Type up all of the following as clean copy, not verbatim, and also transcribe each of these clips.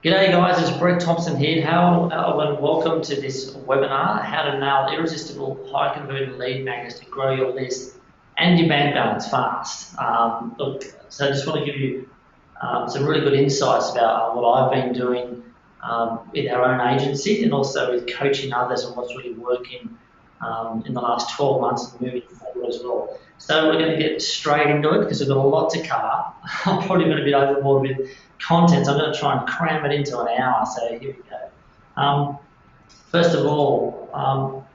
G'day guys, it's Bret Thomson here. Hello and welcome to this webinar, how to nail irresistible high converting lead magnets to grow your list and your bank balance fast. So I just want to give you some really good insights about what I've been doing with our own agency and also with coaching others and what's really working in the last 12 months and moving forward as well. So we're going to get straight into it because we've got a lot to cover. I'm probably going to be overboard with content, so I'm going to try and cram it into an hour. So here we go. First of all,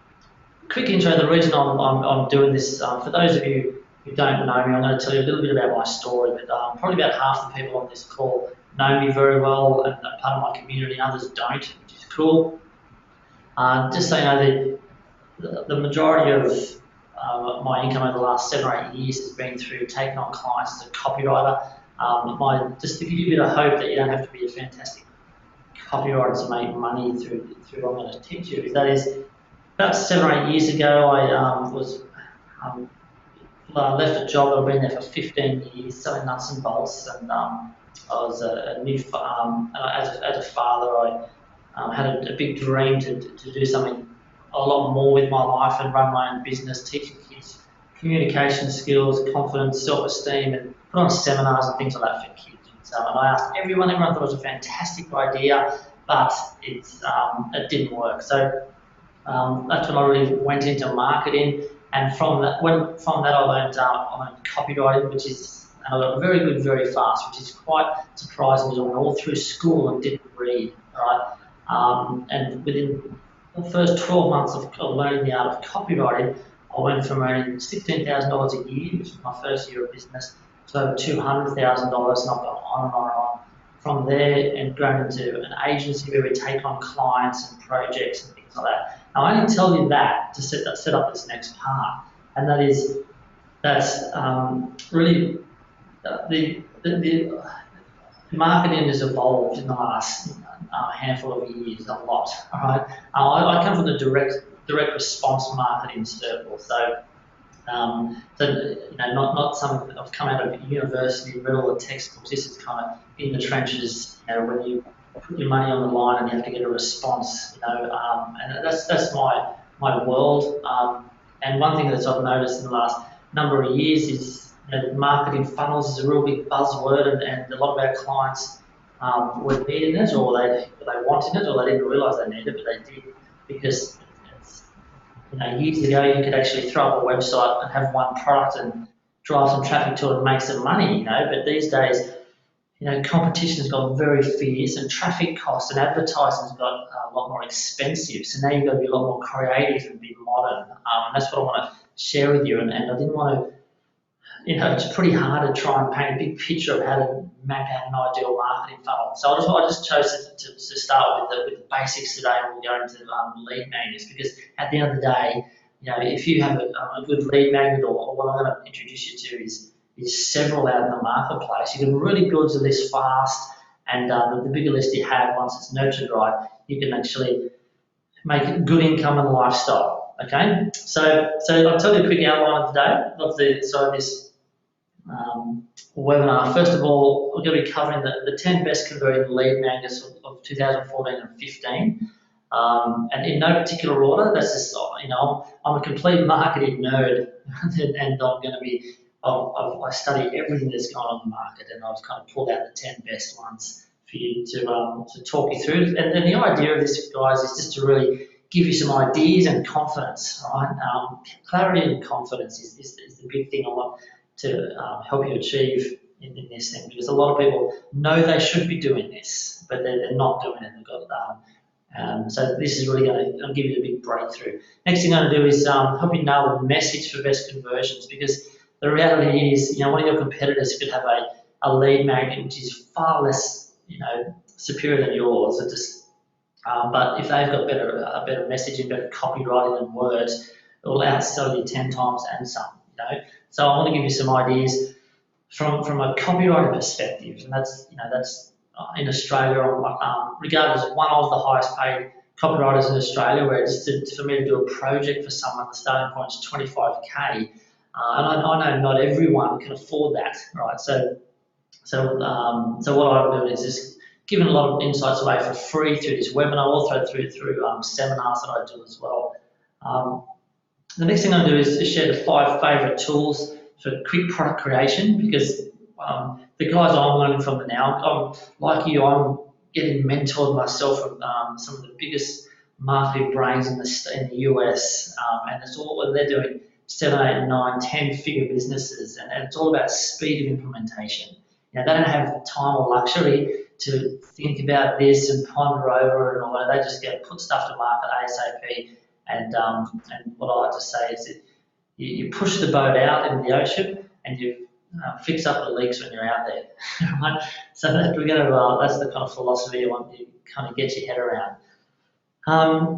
quick intro. The reason I'm doing this, for those of you who don't know me, I'm going to tell you a little bit about my story, but probably about half the people on this call know me very well and are part of my community, others don't, which is cool. Just so you know, the majority of my income over the last 7 or 8 years has been through taking on clients as a copywriter. Just to give you a bit of hope that you don't have to be a fantastic copywriter to make money through what I'm going to teach you. That is, about 7 or 8 years ago, I left a job. I've been there for 15 years selling nuts and bolts, and I was a new as a father. I had a big dream to do something a lot more with my life and run my own business, teaching kids communication skills, confidence, self-esteem, and put on seminars and things like that for kids. And I asked everyone thought it was a fantastic idea, but it didn't work. So that's when I really went into marketing, and from that I learned copywriting, and I got very good very fast, which is quite surprising because I went all through school and didn't read, right? And within the first 12 months of learning the art of copywriting, I went from earning $16,000 a year, which was my first year of business, to over $200,000, and I've gone on and on and on from there and grown into an agency where we take on clients and projects and things like that. Now, I only tell you that to set up this next part, and that's really the marketing has evolved in the last handful of years a lot. All right, I come from the direct response marketing circle, so not something that I've come out of university, read all the textbooks. This is kind of in the trenches. When you put your money on the line and you have to get a response. And that's my world. And one thing that I've noticed in the last number of years is marketing funnels is a real big buzzword, and a lot of our clients were needing it, or they wanted it, or they didn't realise they needed it, but they did, because years ago you could actually throw up a website and have one product and drive some traffic to it and make some money, but these days, competition's got very fierce, and traffic costs and advertising's got a lot more expensive. So now you've got to be a lot more creative and be modern. And that's what I want to share with you. And I didn't want to, it's pretty hard to try and paint a big picture of how to map out an ideal marketing funnel. So I just chose to start with the basics today, and we'll go into lead magnets, because at the end of the day, if you have a good lead magnet, or what I'm going to introduce you to is several out in the marketplace, you can really build your list fast, and the bigger list you have, once it's nurtured right, you can actually make good income and lifestyle. Okay, so I'll tell you a quick outline of today of this webinar. First of all, we're going to be covering the 10 best converting lead magnets of 2014 and 15. And in no particular order. That's just, I'm a complete marketing nerd, and I'm going to be, I study everything that's going on in the market, and I've kind of pulled out the 10 best ones for you to talk you through. And the idea of this, guys, is just to really give you some ideas and confidence, right? Clarity and confidence is the big thing I want to help you achieve in this thing, because a lot of people know they should be doing this, but they're not doing it. They've got so this is really going to give you a big breakthrough. Next thing I'm going to do is help you nail the message for best conversions, because the reality is, one of your competitors could have a lead magnet which is far less, superior than yours. But if they've got a better messaging, better copywriting and words, it will outsell you 10 times and some. So I want to give you some ideas from a copywriting perspective, and that's in Australia, regarded as one of the highest paid copywriters in Australia, where for me to do a project for someone, the starting point is 25K, and I know not everyone can afford that, right? So what I'm doing is just given a lot of insights away for free through this webinar, also through seminars that I do as well. The next thing I'm going to do is share the 5 favourite tools for quick product creation, because the guys I'm learning from now, like you, I'm getting mentored myself from some of the biggest marketing brains in the US, and it's all what they're doing, 7, 8, 9, 10-figure businesses, and it's all about speed of implementation. They don't have time or luxury to think about this and ponder over and all that. They just put stuff to market ASAP. And what I like to say is that you push the boat out into the ocean and you fix up the leaks when you're out there. Right? So that's the kind of philosophy I want you to kind of get your head around.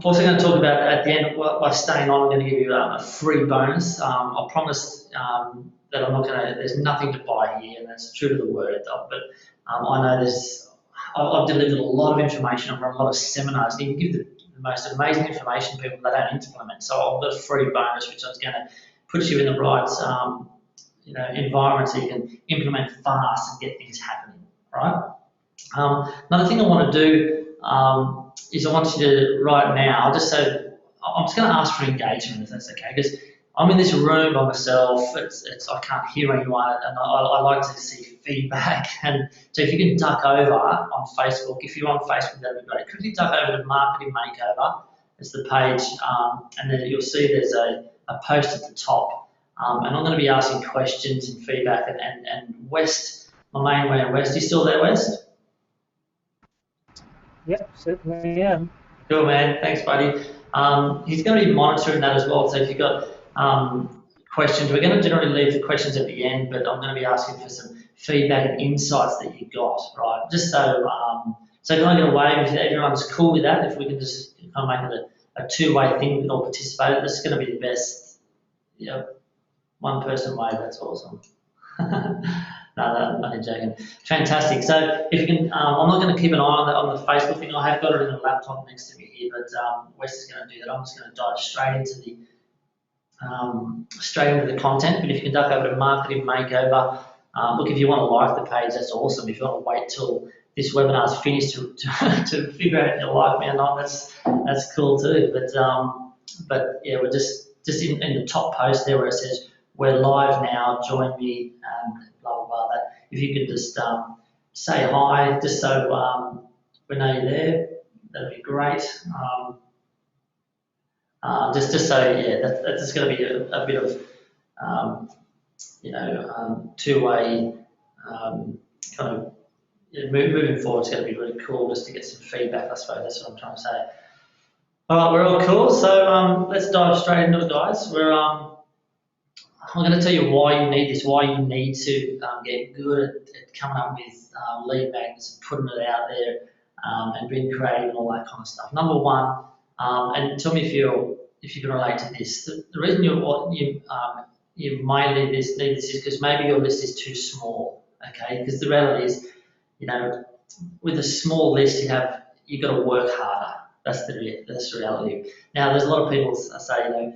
Also going to talk about at the end, by staying on, I'm going to give you a free bonus. I promised that I'm not going to, there's nothing to buy here, and that's true to the word. But I know I've delivered a lot of information, I've run a lot of seminars, and you can give the most amazing information to people that don't implement. So I've got a free bonus, which I was going to put you in the right environment so you can implement fast and get things happening, right? Another thing I want to do is I want you to, right now, I'm just going to ask for engagement, if that's okay, because I'm in this room by myself, I can't hear anyone, and I like to see feedback. And so if you can duck over on Facebook, if you're on Facebook, that'd be great. Could you duck over to Marketing Makeover? It's the page, and then you'll see there's a post at the top. And I'm going to be asking questions and feedback. And West, my main man, West, you still there, West? Yep, certainly am. Cool, man. Thanks, buddy. He's going to be monitoring that as well. So if you've got questions, we're going to generally leave the questions at the end, but I'm going to be asking for some feedback and insights that you got, right? Just so can I get a wave if everyone's cool with that? If we can just kind of make it a two-way thing, we can all participate. This is going to be the best. One person wave. That's awesome. No, I'm only joking. Fantastic. So if you can, I'm not going to keep an eye on the Facebook thing. I have got it in the laptop next to me here, but Wes is going to do that. I'm just going to dive straight into the content. But if you can duck over to Marketing Makeover, look, if you want to like the page, that's awesome. If you want to wait till this webinar is finished to figure out if you like me or not, that's cool too. But yeah, we're just in the top post there where it says we're live now. Join me and blah blah blah. That if you could just say hi, just so we know you're there, that'd be great. Just so that's just going to be a bit of two-way kind of moving forward. It's going to be really cool just to get some feedback. I suppose that's what I'm trying to say. All right, we're all cool. So let's dive straight into it, guys. I'm going to tell you why you need this, why you need to get good at coming up with lead magnets and putting it out there and being creative and all that kind of stuff. Number one, and tell me if you can relate to this. The reason you might need this is because maybe your list is too small. Okay, because the reality is, with a small list, you've got to work harder. That's the reality. Now, there's a lot of people say,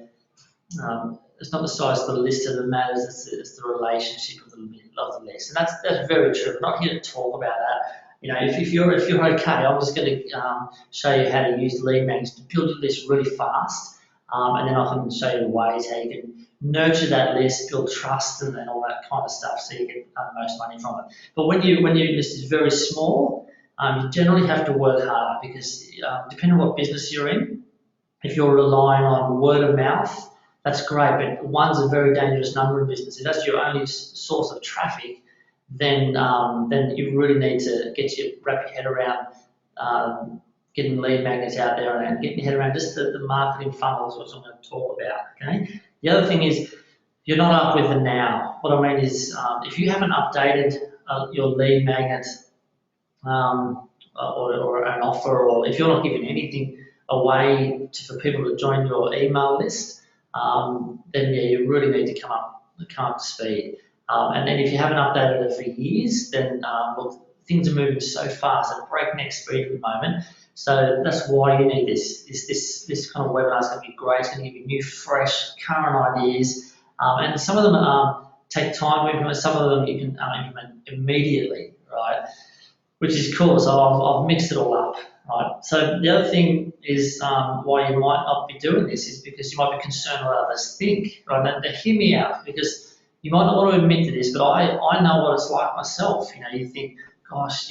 it's not the size of the list that matters, it's the relationship of the list. And that's very true. We're not here to talk about that. If you're okay, I'm just going to show you how to use lead magnets to build your list really fast, and then I can show you the ways how you can nurture that list, build trust, and all that kind of stuff, so you get the most money from it. But when your list is very small, you generally have to work harder because depending on what business you're in, if you're relying on word of mouth, that's great, but one's a very dangerous number in business. If that's your only source of traffic, then you really need to wrap your head around getting lead magnets out there and getting your head around just the marketing funnels, which I'm going to talk about. Okay. The other thing is you're not up with the now. What I mean is if you haven't updated your lead magnet or an offer, or if you're not giving anything away for people to join your email list, then you really need to come up to speed. And then if you haven't updated it for years, then look, things are moving so fast at breakneck speed at the moment. So that's why you need this kind of webinar is going to be great. It's going to give you new, fresh, current ideas. And some of them take time to implement. Some of them you can implement immediately, right? which is cool. So I've mixed it all up, right? So the other thing is why you might not be doing this is because you might be concerned what others think, right? Now hear me out because you might not want to admit to this, but I know what it's like myself. You think, gosh,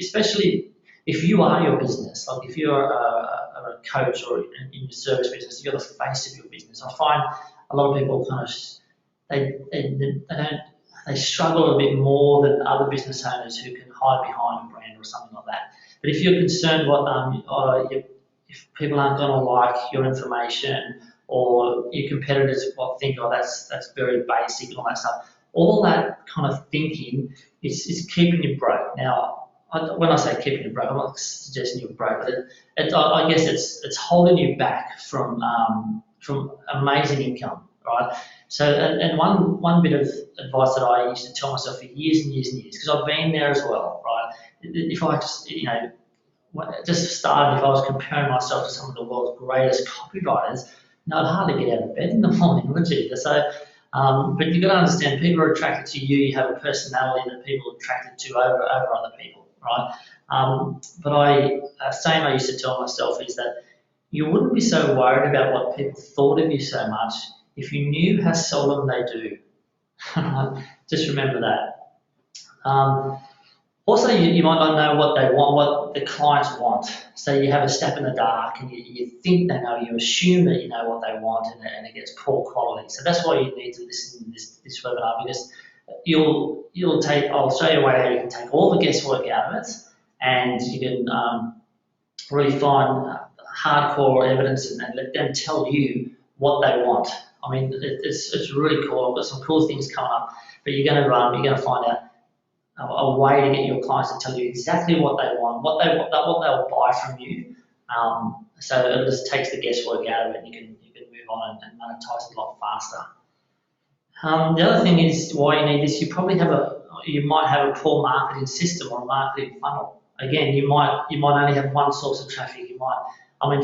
especially if you are your business, like if you're a coach or in your service business, you're the face of your business. I find a lot of people kind of they struggle a bit more than other business owners who can hide behind a brand or something like that. But if you're concerned if people aren't going to like your information or your competitors what think, oh, that's very basic and all that stuff, all that kind of thinking is keeping you broke. Now, when I say keeping you broke, I'm not suggesting you're broke, but I guess it's holding you back from amazing income, right? So, and one bit of advice that I used to tell myself for years and years and years, because I've been there as well, right? If I just started, if I was comparing myself to some of the world's greatest copywriters, I'd hardly get out of bed in the morning, would you? So, but you've got to understand, people are attracted to you. You have a personality that people are attracted to over other people, right? But a saying I used to tell myself is that you wouldn't be so worried about what people thought of you so much if you knew how seldom they do. Just remember that. Also, you might not know what they want, what the clients want. So you have a step in the dark and you think they know, you assume that you know what they want and it gets poor quality. So that's why you need to listen to this webinar, because I'll show you a way how you can take all the guesswork out of it and you can really find hardcore evidence and let them tell you what they want. I mean, it's really cool. I've got some cool things coming up, but you're going to find out a way to get your clients to tell you exactly what they want, what they'll buy from you. So it just takes the guesswork out of it, and you can move on and monetize it a lot faster. The other thing is why you need this. You might have a poor marketing system or a marketing funnel. Again, you might only have one source of traffic.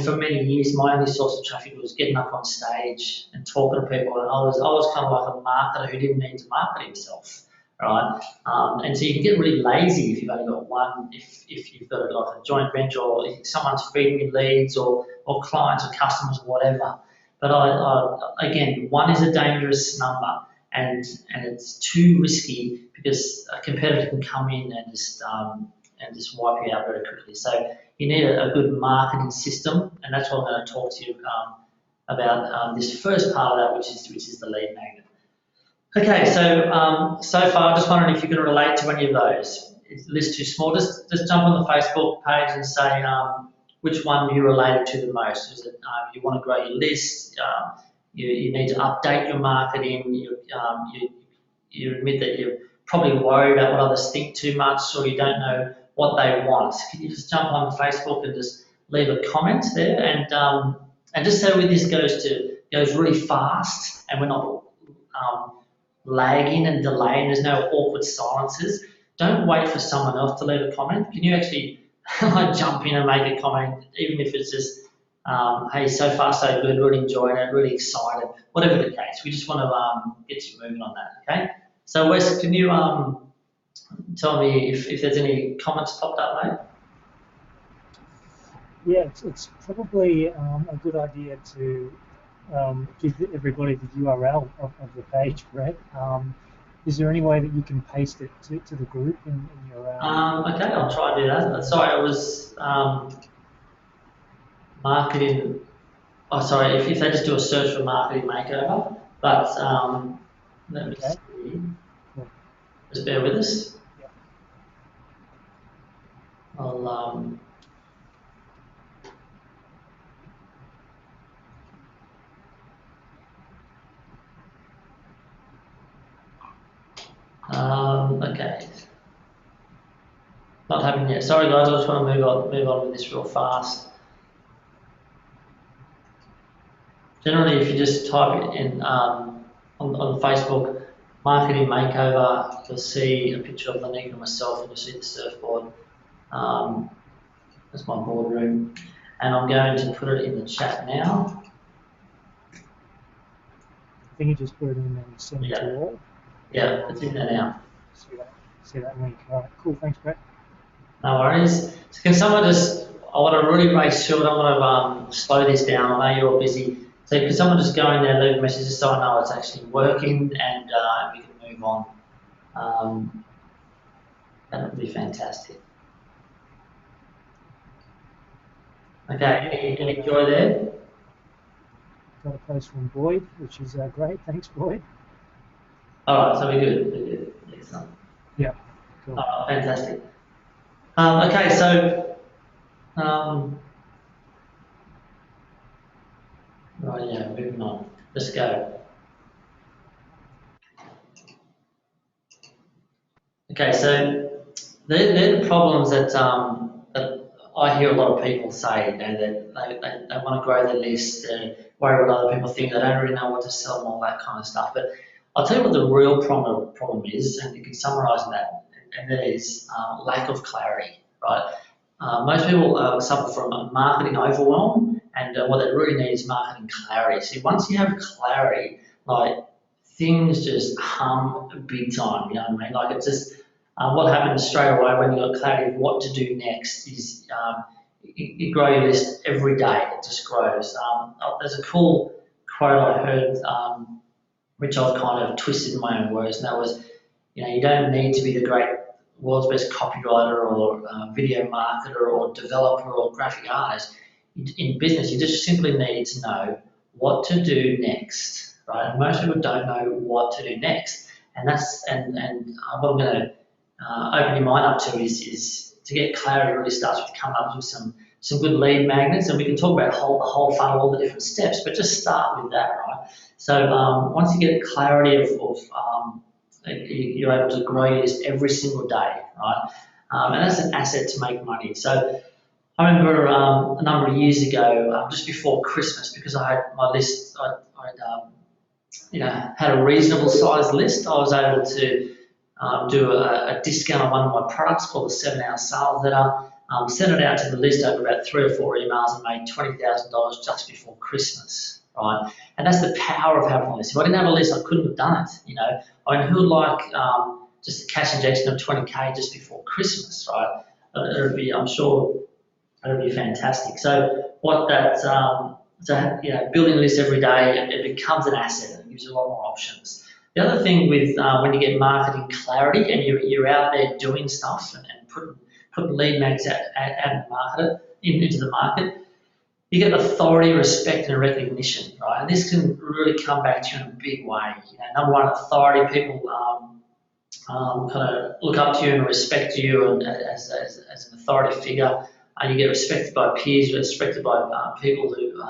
For many years, my only source of traffic was getting up on stage and talking to people, and I was kind of like a marketer who didn't need to market himself, right? And so you can get really lazy if you've only got one, if you've got like a joint venture or if someone's feeding you leads or clients or customers or whatever. But again, one is a dangerous number, and it's too risky because a competitor can come in and just wipe you out very quickly. So you need a good marketing system, and that's what I'm going to talk to you about this first part of that, which is the lead magnet. Okay, so far, just wondering if you can relate to any of those. Is the list too small? Just jump on the Facebook page and say which one you related to the most. Is it you want to grow your list? You need to update your marketing. You admit that you're probably worried about what others think too much, or you don't know what they want. Can you just jump on Facebook and just leave a comment there? And just so this goes really fast, and we're not lagging and delaying. There's no awkward silences. Don't wait for someone else to leave a comment. Can you actually jump in and make a comment, even if it's just, hey, so far so good, really enjoying it, really excited, whatever the case. We just want to get you moving on that, okay? So Wes, can you tell me if there's any comments popped up, mate? Yeah, it's probably a good idea to give everybody the URL of the page, Bret. Is there any way that you can paste it to the group in your... Okay, I'll try and do that. Sorry, it was marketing... Oh, sorry, if they just do a search for marketing makeover, but let me see. Cool. Just bear with us. Yeah. I'll... okay. Not happening yet. Sorry guys, I just want to move on with this real fast. Generally, if you just type it in on Facebook, marketing makeover, you'll see a picture of Monique and myself, and you'll see the surfboard. That's my boardroom, and I'm going to put it in the chat now. I think you just put it in and send it to all. Yeah, it's in there now. See that link. All right, cool. Thanks, Bret. No worries. So can someone just, I want to really make sure, I don't want to slow this down. I know you're all busy. So can someone just go in there, leave a message just so I know it's actually working and we can move on. That would be fantastic. Okay, any joy there? Got a post from Boyd, which is great. Thanks, Boyd. All right, so we're good. We're good. Excellent. Yeah, cool. Fantastic. Okay, so right, yeah, moving on. Let's go. Okay, so they're the problems that I hear a lot of people say. You know, that they want to grow their list, they worry what other people think, they don't really know what to sell and all that kind of stuff. But I'll tell you what the real problem is, and you can summarise that, and that is lack of clarity, right? Most people suffer from a marketing overwhelm, and what they really need is marketing clarity. See, once you have clarity, like things just hum big time. You know what I mean? Like it's just what happens straight away when you've got clarity of what to do next is you grow your list every day. It just grows. There's a cool quote I heard, which I've kind of twisted in my own words, and that was, you know, you don't need to be the great world's best copywriter or video marketer or developer or graphic artist. In business, you just simply need to know what to do next, right? And most people don't know what to do next, and what I'm going to open your mind up to is to get clarity really starts with coming up with some good lead magnets, and we can talk about the whole funnel, all the different steps, but just start with that, right? So once you get clarity you're able to grow your list every single day, right? And that's an asset to make money. So I remember a number of years ago, just before Christmas, because I had my list, had a reasonable sized list. I was able to do a discount on one of my products called the 7-hour sales letter. Sent it out to the list over about 3 or 4 emails and made $20,000 just before Christmas, right? And that's the power of having a list. If I didn't have a list, I couldn't have done it. You know, I mean, who would like just a cash injection of 20K just before Christmas, right? I'm sure it would be fantastic. So what that, building a list every day, it becomes an asset. It gives you a lot more options. The other thing with when you get marketing clarity and you're out there doing stuff and putting lead mags into the market, you get authority, respect, and recognition, right? And this can really come back to you in a big way. You know, number one, authority. People kind of look up to you and respect you and as an authority figure. You get respected by peers, you're respected by people who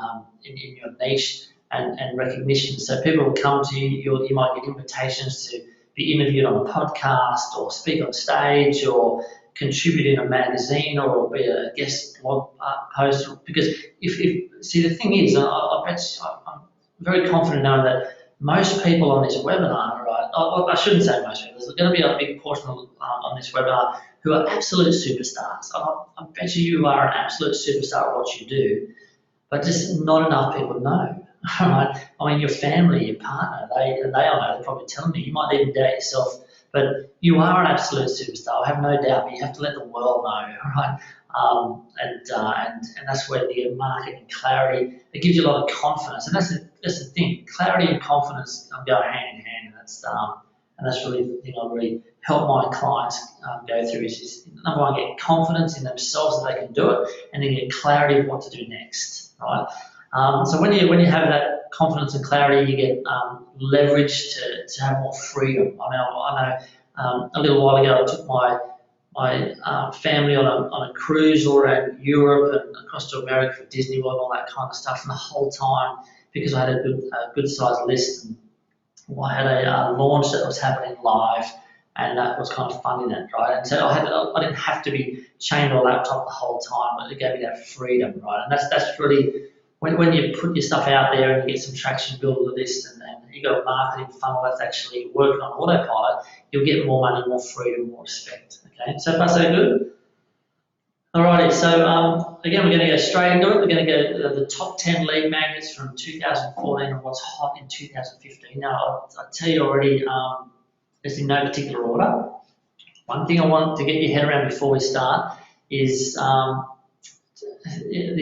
in your niche, and recognition. So people will come to you. You might get invitations to be interviewed on a podcast or speak on stage or contribute in a magazine or be a guest blog post. Because see, the thing is, I'm very confident knowing that most people on this webinar, right? I shouldn't say most people. There's going to be a big portion on this webinar who are absolute superstars. I bet you are an absolute superstar at what you do, but just not enough people know. Right? I mean, your family, your partner, they all know. They're probably telling me. You might even doubt yourself, but you are an absolute superstar. I have no doubt. But you have to let the world know, right? And that's where the marketing clarity, it gives you a lot of confidence, and that's the thing. Clarity and confidence go hand in hand, and that's really the thing I really help my clients go through. Is number one, get confidence in themselves that they can do it, and then get clarity of what to do next, right? So when you have that confidence and clarity, you get leverage to have more freedom. I know a little while ago I took my family on a cruise all around Europe and across to America for Disney World and all that kind of stuff, and the whole time, because I had a good sized list, and I had a launch that was happening live, and that was kind of fun in it, right? And so I didn't have to be chained to a laptop the whole time, but it gave me that freedom, right? And that's really when you put your stuff out there and you get some traction, build a list, and you got a marketing funnel that's actually working on autopilot, you'll get more money, more freedom, more respect. Okay, so far so good. Alrighty, so again, we're going to go straight into it. We're going to go the top 10 lead magnets from 2014 and what's hot in 2015. Now, I'll tell you already, it's in no particular order. One thing I want to get your head around before we start is the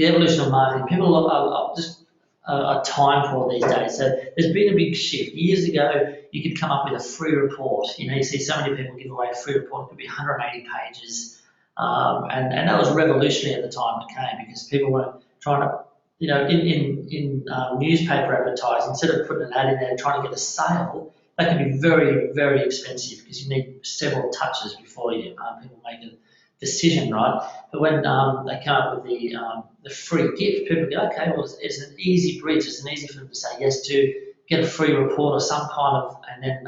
evolution of marketing. People are just are time poor these days. So there's been a big shift. Years ago, you could come up with a free report. You know, you see so many people give away a free report. It could be 180 pages, and that was revolutionary at the time it came, because people were trying to, you know, in newspaper advertising, instead of putting an ad in there and trying to get a sale, that can be very, very expensive, because you need several touches before you people make a decision, right? But when they come up with the free gift, people go, okay, well, it's an easy bridge. It's an easy for them to say yes to, get a free report or some kind of, and then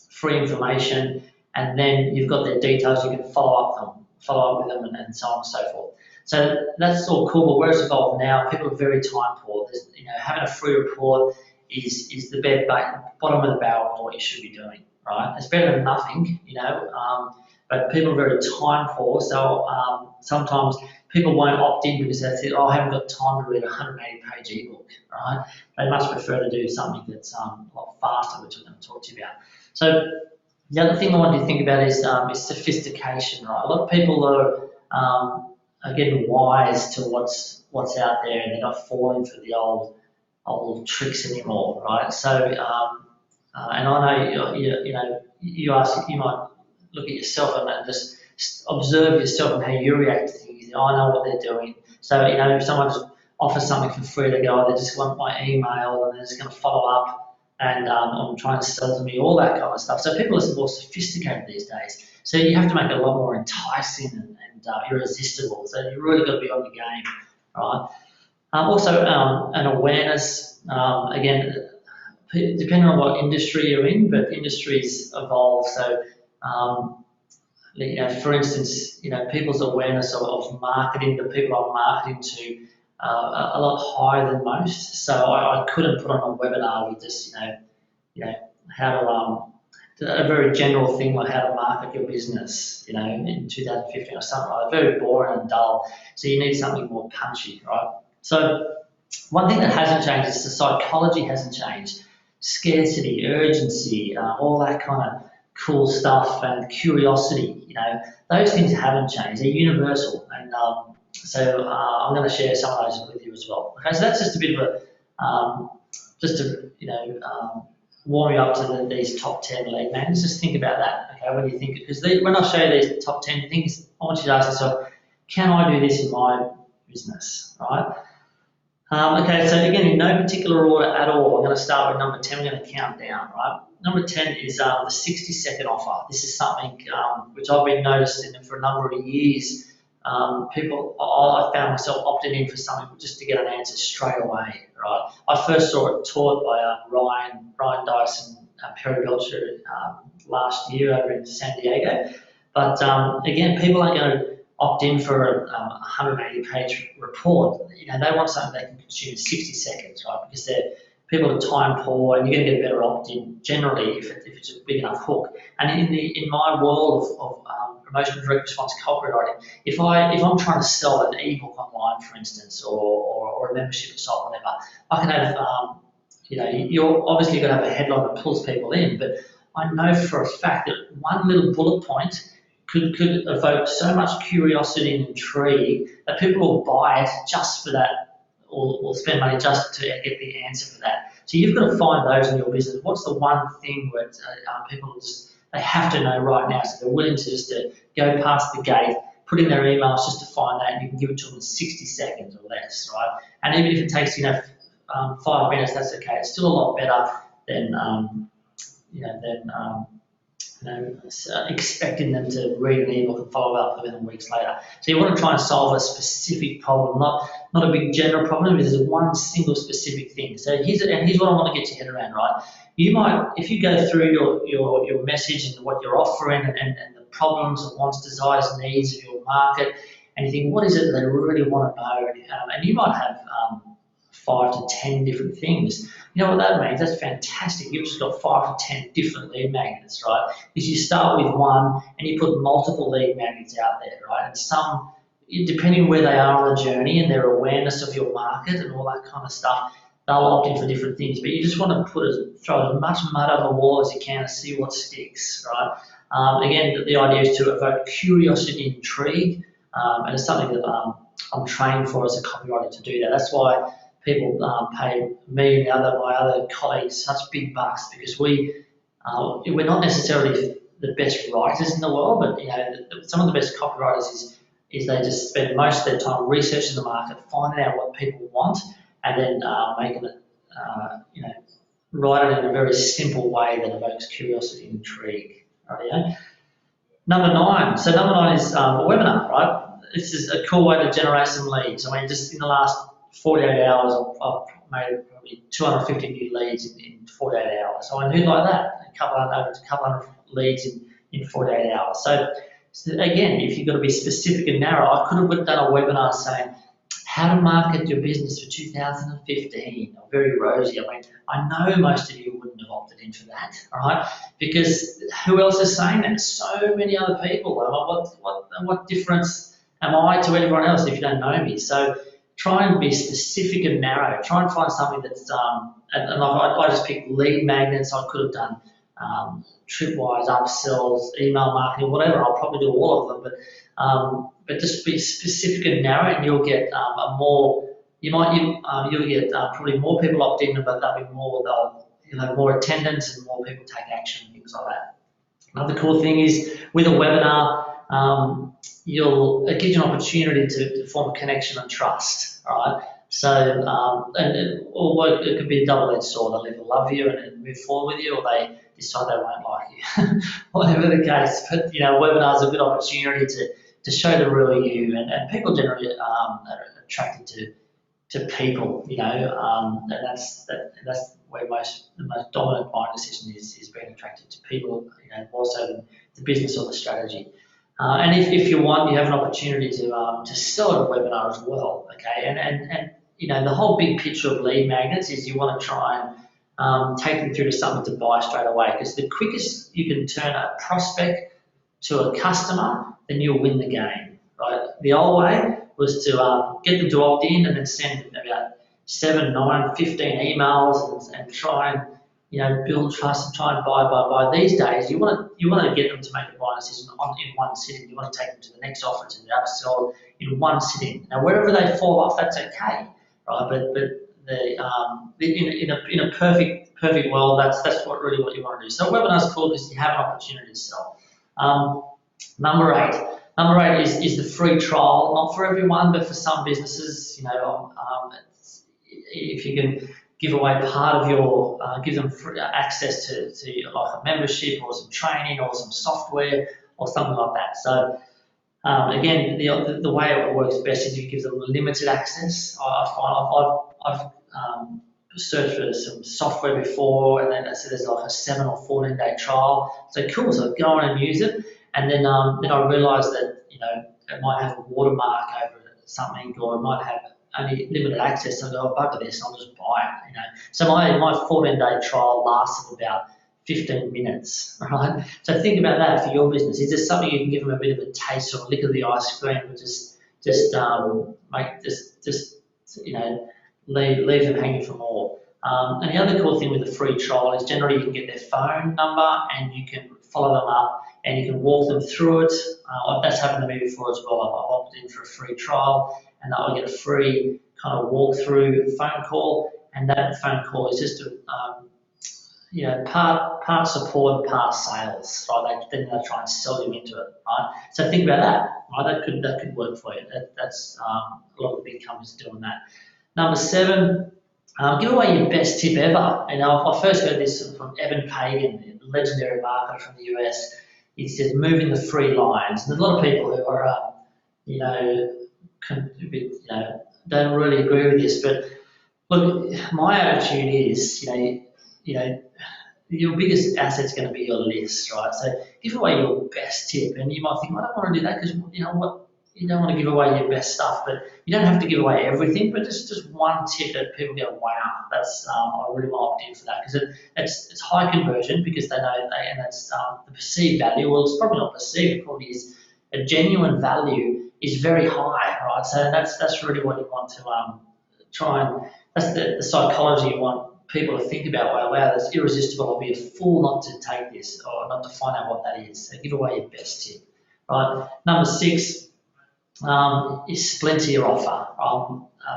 free information, and then you've got their details. You can follow up with them, and so on and so forth. So that's all cool. But where it's evolved now, people are very time poor. There's, you know, having a free report is the bottom of the barrel of what you should be doing, right? It's better than nothing, you know. But people are very time poor, so sometimes people won't opt in because they say, oh, I haven't got time to read a 180-page ebook, right? They much prefer to do something that's a lot faster, which I'm going to talk to you about. So the other thing I want you to think about is sophistication, right? A lot of people are getting wise to what's out there, and they're not falling for the old tricks anymore, right? So, and I know you know, you might look at yourself and just observe yourself and how you react to things. I know what they're doing. So, you know, if someone just offers something for free, they go, oh, they just want my email, and they're just going to follow up, and I'm trying to sell to me, all that kind of stuff. So people are more sophisticated these days. So you have to make it a lot more enticing and irresistible. So you really got to be on the game, right? Also, an awareness, again, depending on what industry you're in, but industries evolve. So, you know, for instance, you know, people's awareness of marketing, the people I'm marketing to, a lot higher than most. So I couldn't put on a webinar with just, you know, how to, a very general thing like how to market your business, you know, in 2015 or something like that. Very boring and dull. So you need something more punchy, right? So one thing that hasn't changed is the psychology hasn't changed. Scarcity, urgency, all that kind of cool stuff, and curiosity, you know, those things haven't changed. They're universal, and so I'm going to share some of those with you as well. Okay, so that's just a bit of a, just to, you know, warm you up to these top 10 lead magnets. Just think about that, okay, when you think, because when I show you these top 10 things, I want you to ask yourself, can I do this in my business, right? Okay, so again, in no particular order at all, I'm going to start with number 10. We're going to count down, right? Number 10 is the 60-second offer. This is something which I've been noticing for a number of years. I found myself opting in for something just to get an answer straight away, right? I first saw it taught by Ryan Dyson, Perry Belcher last year over in San Diego. But again, people aren't going to opt in for a 180-page report. You know, they want something they can consume in 60 seconds, right? Because people are time poor, and you're going to get a better opt-in generally if it's a big enough hook. And in my world of promotion, direct response, copywriting, if I'm trying to sell an ebook online, for instance, or a membership site, whatever, I can have you know, you're obviously going to have a headline that pulls people in, but I know for a fact that one little bullet point could evoke so much curiosity and intrigue that people will buy it just for that, or spend money just to get the answer for that. So you've got to find those in your business. What's the one thing that people they have to know right now, so they're willing to just go past the gate, put in their emails just to find that, and you can give it to them in 60 seconds or less, right? And even if it takes 5 minutes, that's okay. It's still a lot better than expecting them to read an ebook and follow up with them weeks later. So you want to try and solve a specific problem, not a big general problem. There's one single specific thing. So here's what I want to get your head around, right? You might, if you go through your message and what you're offering and the problems, the wants, desires, needs of your market, and you think, what is it that they really want to know? And you might have 5 to 10 different things. You know what that means? That's fantastic. You've just got 5 to 10 different lead magnets, right? Because you start with one and you put multiple lead magnets out there, right? And some, depending on where they are on the journey and their awareness of your market and all that kind of stuff, they'll opt in for different things. But you just want to throw as much mud on the wall as you can and see what sticks, right? Again, the idea is to evoke curiosity and intrigue. and it's something that I'm trained for as a copywriter to do that. That's why people pay me and my other colleagues such big bucks, because we're not necessarily the best writers in the world, but some of the best copywriters is they just spend most of their time researching the market, finding out what people want, and then making it, write it in a very simple way that evokes curiosity and intrigue. Right? Number 9. So number 9 is a webinar, right? This is a cool way to generate some leads. I mean, just in the last 48 hours, I've made probably 250 new leads in 48 hours. So who'd like that? A couple hundred leads in 48 hours. So again, if you've got to be specific and narrow, I could have done a webinar saying how to market your business for 2015, or very rosy. I mean, I know most of you wouldn't have opted in for that, all right? Because who else is saying that? So many other people. What difference am I to everyone else if you don't know me? So try and be specific and narrow. Try and find something that's, and I just picked lead magnets. I could have done tripwires, upsells, email marketing, whatever. I'll probably do all of them, but just be specific and narrow, and you'll get you'll get probably more people opt in, but you'll have more attendance and more people take action, things like that. Another cool thing is with a webinar, it gives you an opportunity to form a connection and trust, all right? So, and it could be a double-edged sword. They'll either love you and move forward with you, or they decide they won't like you, whatever the case. But webinars are a good opportunity to show the real you, and people generally are attracted to people, and that's where the most dominant buying decision is being attracted to people, more so than the business or the strategy. And if you want, you have an opportunity to sell at a webinar as well, okay? And the whole big picture of lead magnets is you want to try and take them through to something to buy straight away, because the quickest you can turn a prospect to a customer, then you'll win the game, right? The old way was to get them to opt in and then send about 7, 9, 15 emails and try and build trust and try and buy. These days, you want to get them to make a buying decision in one sitting. You want to take them to the next offer, to the upsell in one sitting. Now, wherever they fall off, that's okay, right? But in a perfect world, that's what you want to do. So webinar's cool because you have an opportunity to sell. Number 8 is the free trial. Not for everyone, but for some businesses, if you can give away part of your, give them free access to like a membership or some training or some software or something like that. So again, the way it works best is you give them limited access. I've searched for some software before, and then so there's like a 7 or 14-day trial. So cool, so go on and use it, and then I realised that it might have a watermark over something, or it might have only limited access. So I go, oh, bugger this, I'll just buy it. So my 14-day trial lasted about 15 minutes, right? So think about that for your business. Is there something you can give them a bit of a taste or lick of the ice cream, but leave them hanging for more. And the other cool thing with the free trial is generally you can get their phone number and you can follow them up and you can walk them through it. That's happened to me before as well. I've opted in for a free trial and I get a free kind of walk-through phone call, and that phone call is just part support, part sales. Right? Then they try and sell you into it. Right? So think about that. Right? That could work for you. That's a lot of big companies doing that. Number 7, give away your best tip ever. And I first heard this from Evan Pagan, the legendary marketer from the US. He says, moving the free lines. And a lot of people who are, don't really agree with this. But look, my attitude is, your biggest asset's going to be your list, right? So give away your best tip. And you might think, well, I don't want to do that because, you don't want to give away your best stuff, but you don't have to give away everything, but just one tip that people go, wow, that's I really want to opt in for that, because it's high conversion because they know and that's the perceived value. Well, it's probably not perceived, it probably is a genuine value is very high, right? So that's really what you want to try and, that's the psychology you want people to think about. Wow, that's irresistible. I'll be a fool not to take this or not to find out what that is. So give away your best tip, right? Number 6. is splinter your offer.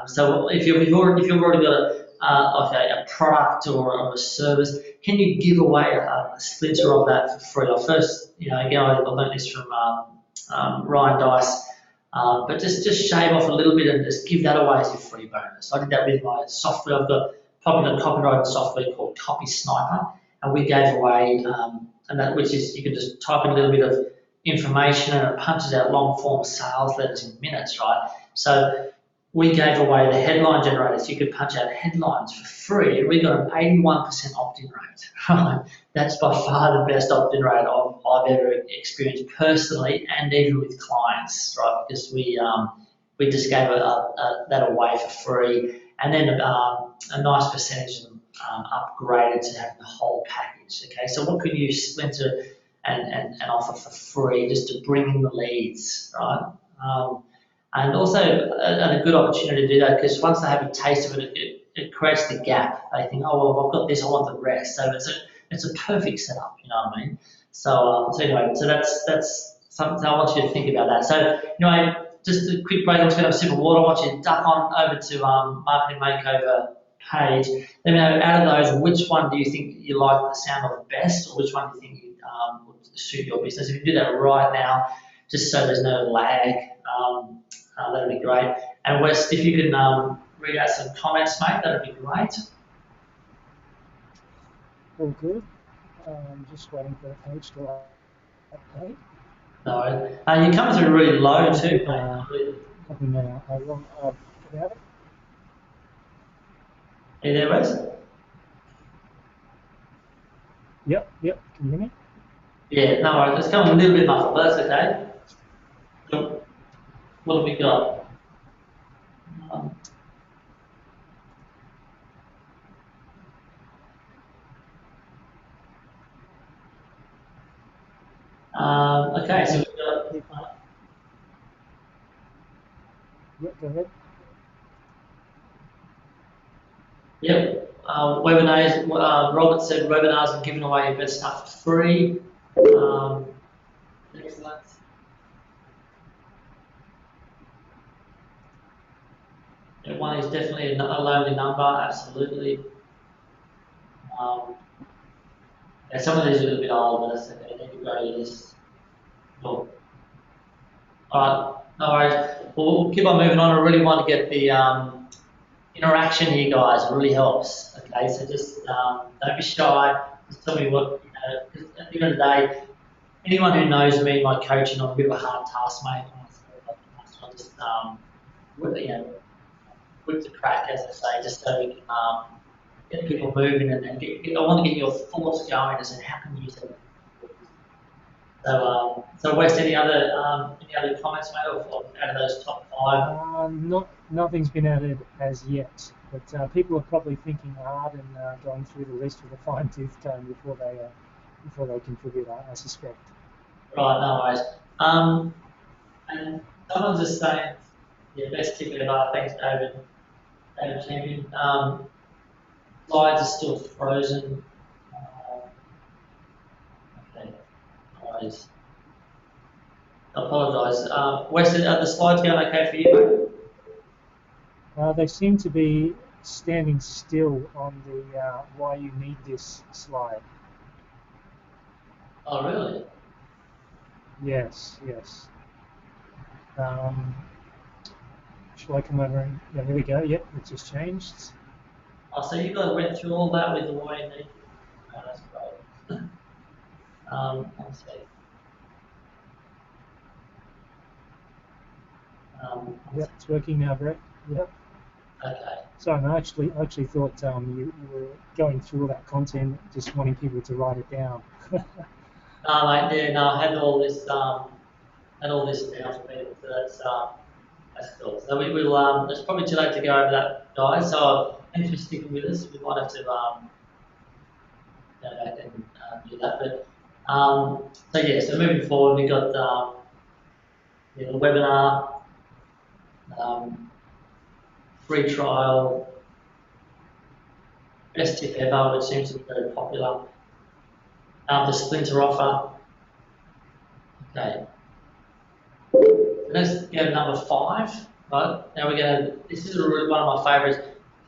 So if you've already got a product or a service, can you give away a splinter of that for free? Or first, again, I learned this from Ryan Dice. But just shave off a little bit and just give that away as your free bonus. I did that with my software. I've got popular copywriting software called Copy Sniper, and we gave away, which is you can just type in a little bit of information and it punches out long form sales letters in minutes, right? So we gave away the headline generator, so you could punch out headlines for free, and we got an 81% opt-in rate. Right? That's by far the best opt-in rate I've ever experienced personally, and even with clients, right? Because we just gave that away for free, and then a nice percentage of them upgraded to having the whole package. Okay, so what could you splinter and offer for free just to bring in the leads, right? And also a good opportunity to do that, because once they have a taste of it, it creates the gap. They think, oh well, I've got this, I want the rest. So it's a perfect setup, you know what I mean? So anyway, so that's something I want you to think about that. So anyway, just a quick break. I'm just going to have a sip of water. I want you to duck on over to Marketing Makeover page. Let me know, out of those, which one do you think you like the sound of best, or which one do you think would suit your business? If you do that right now, just so there's no lag, that'd be great. And Wes, if you can read out some comments, mate, that'd be great. All good. Just waiting for the page to update. No, you come through really low too, mate. Having a long about it. Are you there, Wes? Yep. Can you hear me? Yeah, no worries. It's coming a little bit muffled, but that's okay. So, what have we got? Okay, so we've got. Yep, go ahead. Yep. Webinars. Robert said webinars are giving away your best stuff for free. Excellent. Yeah, one is definitely a lonely number. Absolutely. Yeah, some of these are a little bit old, but that's okay. They can go to this. Cool. All right. No worries. We'll keep on moving on. I really want to get the interaction here, guys. It really helps. Okay, so just don't be shy. Just tell me what, because at the end of the day, anyone who knows me, my coaching, I'm a bit of a hard task, mate. I just, whip the crack, as I say, just so we can get people moving and I want to get your thoughts going as in how can you use it. So Wes, any other comments, mate, out of those top 5? Nothing's been added as yet, but people are probably thinking hard and going through the list with a fine-tooth comb before they contribute. I suspect. Right, no worries. And someone's just saying, yeah, best tip ever. Thanks, David. David Champion. Slides are still frozen. Okay. Alright. I apologise. Wes, are the slides going okay for you, mate? They seem to be standing still on the why you need this slide. Oh, really? Yes. Shall I come over and, yeah, here we go. Yep, it just changed. Oh, so you guys went through all that with the why you need. Oh, that's great. Let's see. Yep, it's working now, Bret. Yep. Okay. Sorry, I actually thought you were going through all that content, just wanting people to write it down. No, mate. Yeah, no, I had all this down for people, so that's cool. So we will. It's probably too late to go over that, guys. So thanks for sticking with us. We might have to go back and do that. But so yeah. So moving forward, we got the webinar. Free trial, best tip ever, which seems to be very popular. The splinter offer. Okay. Let's go to number 5. Right now we're going to. This is one of my favourites: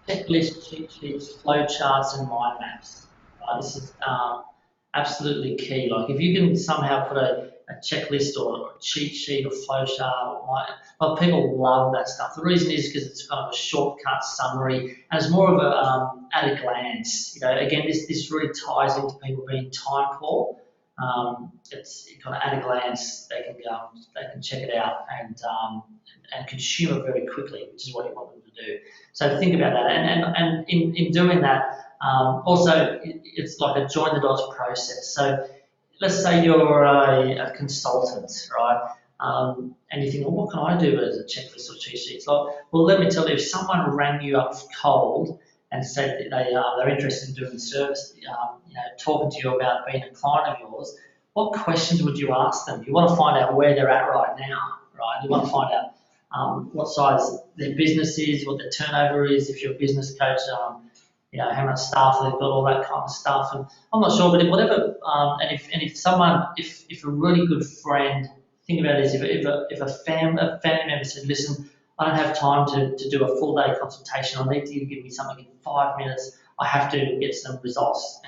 checklist, cheat sheets, flow charts, and mind maps. This is absolutely key. Like if you can somehow put a checklist or a cheat sheet or flow chart, well, people love that stuff. The reason is because it's kind of a shortcut summary and it's more of a at a glance. You know, again, this really ties into people being time poor. It's kind of at a glance they can check it out and consume it very quickly, which is what you want them to do. So think about that, and in doing that, also it's like a join the dots process. So let's say you're a consultant, right? And you think, well, what can I do as a checklist or cheat sheet? It's like, well, let me tell you, if someone rang you up cold and said that they're interested in doing the service, talking to you about being a client of yours, what questions would you ask them? You want to find out where they're at right now, right? You want to find out what size their business is, what their turnover is, if you're a business coach, how much staff they've got, all that kind of stuff. And I'm not sure, but if a really good friend, think about this, if a family member said, listen, I don't have time to do a full day consultation. I need you to give me something in 5 minutes. I have to get some results.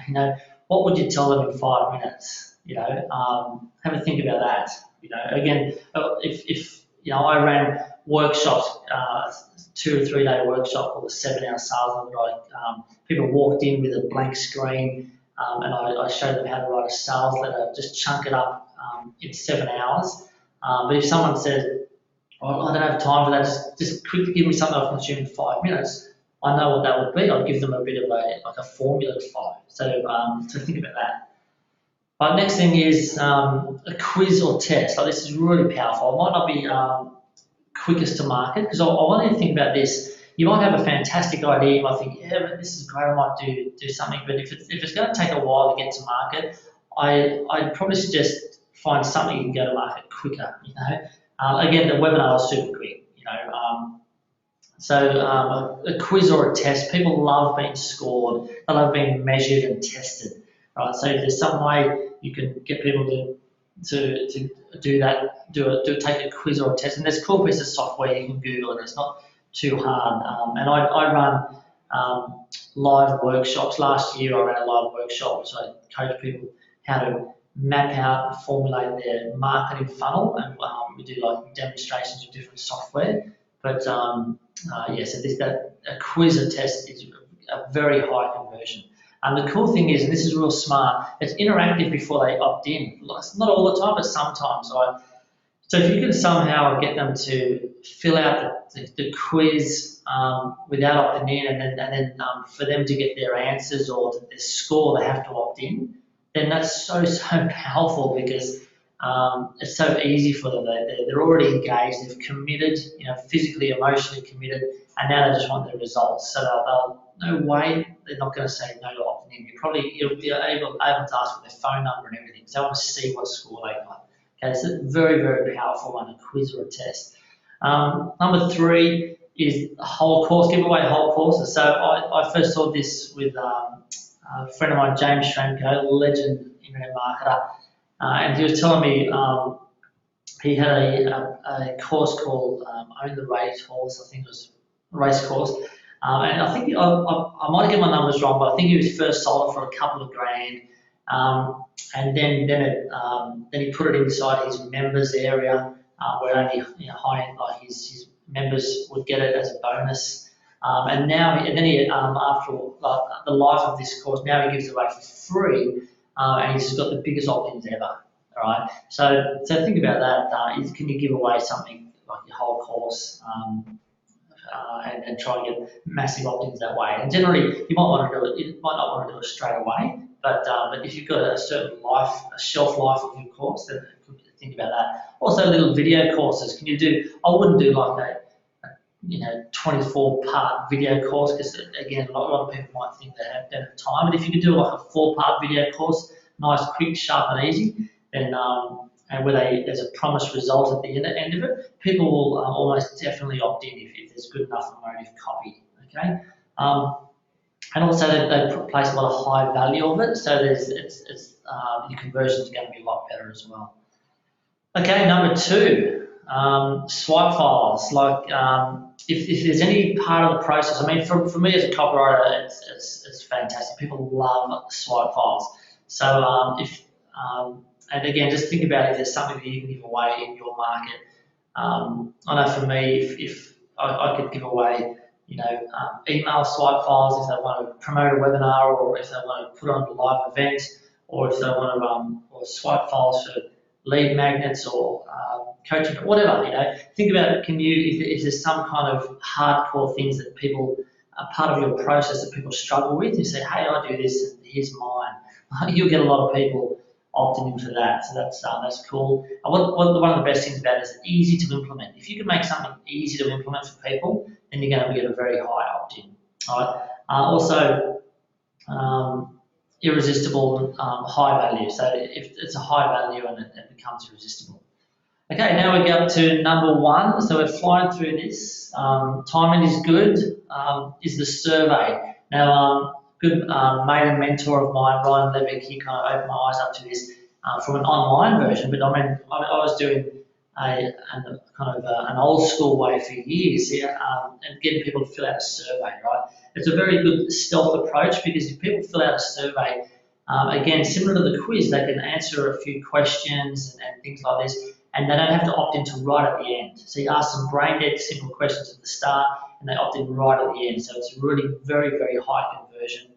What would you tell them in 5 minutes? Have a think about that. Again, if I ran workshops, 2 or 3 day workshop called the 7-hour sales limit. People walked in with a blank screen, and I showed them how to write a sales letter, just chunk it up in 7 hours. But if someone said, well, I don't have time for that, just quickly give me something I can consume in 5 minutes, I know what that would be. I'd give them a bit of a formula to follow. So think about that. But next thing is a quiz or test. This is really powerful. It might not be quickest to market, because I want you to think about this. You might have a fantastic idea. You might think, yeah, but this is great. I might do something. But if it's going to take a while to get to market, I'd probably suggest find something you can go to market quicker. Again, the webinar is super quick. A quiz or a test. People love being scored. They love being measured and tested. Right. So if there's some way you can get people to do that, take a quiz or a test, and there's cool pieces of software you can Google, and it's not too hard. And I run live workshops. Last year I ran a live workshop, which I coach people how to map out and formulate their marketing funnel, and we do like demonstrations of different software. But so a quiz or test is a very high conversion. And the cool thing is, and this is real smart, it's interactive before they opt in. Not all the time, but sometimes. Right? So if you can somehow get them to fill out the quiz without opting in, and then for them to get their answers or their score, they have to opt in, then that's so powerful, because it's so easy for them. They're already engaged, they've committed, physically, emotionally committed, and now they just want the results. So they'll no way they're not going to say no to opting in. You'll be able to ask for their phone number and everything. So I want to see what score they got. Okay, it's a very, very powerful one, a quiz or a test. Number 3 is a whole course, give away whole courses. So I first saw this with a friend of mine, James Shranko, legend internet marketer, and he was telling me he had a course called Own the Race Horse. I think it was a race course. And I think I might get my numbers wrong, but I think he was first sold it for a couple of grand, and then he put it inside his members area, where only his members would get it as a bonus. And then after the life of this course, now he gives it away for free, and he's got the biggest opt-ins ever. All right, so think about that. Can you give away something like your whole course? And try and get massive opt-ins that way. And generally, you might want to do it. You might not want to do it straight away, but if you've got a certain shelf life of your course, then think about that. Also, little video courses. Can you do? I wouldn't do like a 24-part video course, because again, a lot of people might think they don't have time. But if you could do like a 4-part video course, nice, quick, sharp, and easy, then and where there's a promised result at the end of it, people will almost definitely opt in if there's good enough emotive copy. Okay, and also they place a lot of high value of it, so your conversion is going to be a lot better as well. Okay, number 2, Swipe files, like if there's any part of the process, I mean, for me as a copywriter, it's fantastic. People love swipe files. So and again, just think about if there's something that you can give away in your market. I know for me, if I could give away, email swipe files if they want to promote a webinar, or if they want to put on a live event, or if they want to or swipe files for lead magnets or coaching, whatever. Think about it. If there's some kind of hardcore things that people are part of your process that people struggle with, you say, hey, I do this, and here's mine. You'll get a lot of people opting in for that, so that's cool. And one of the best things about it is easy to implement. If you can make something easy to implement for people, then you're going to get a very high opt-in. All right. Also, irresistible, high value. So if it's a high value and it becomes irresistible. Okay, now we go up to number 1. So we're flying through this. Timing is good. Is the survey. Now, good mate and mentor of mine, Ryan Levick, he kind of opened my eyes up to this from an online version. But I mean, I was doing an old school way for years, and getting people to fill out a survey, right? It's a very good stealth approach, because if people fill out a survey, again, similar to the quiz, they can answer a few questions and things like this, and they don't have to opt into right at the end. So you ask them brain dead simple questions at the start, and they opt in right at the end. So it's really very, very high conversion.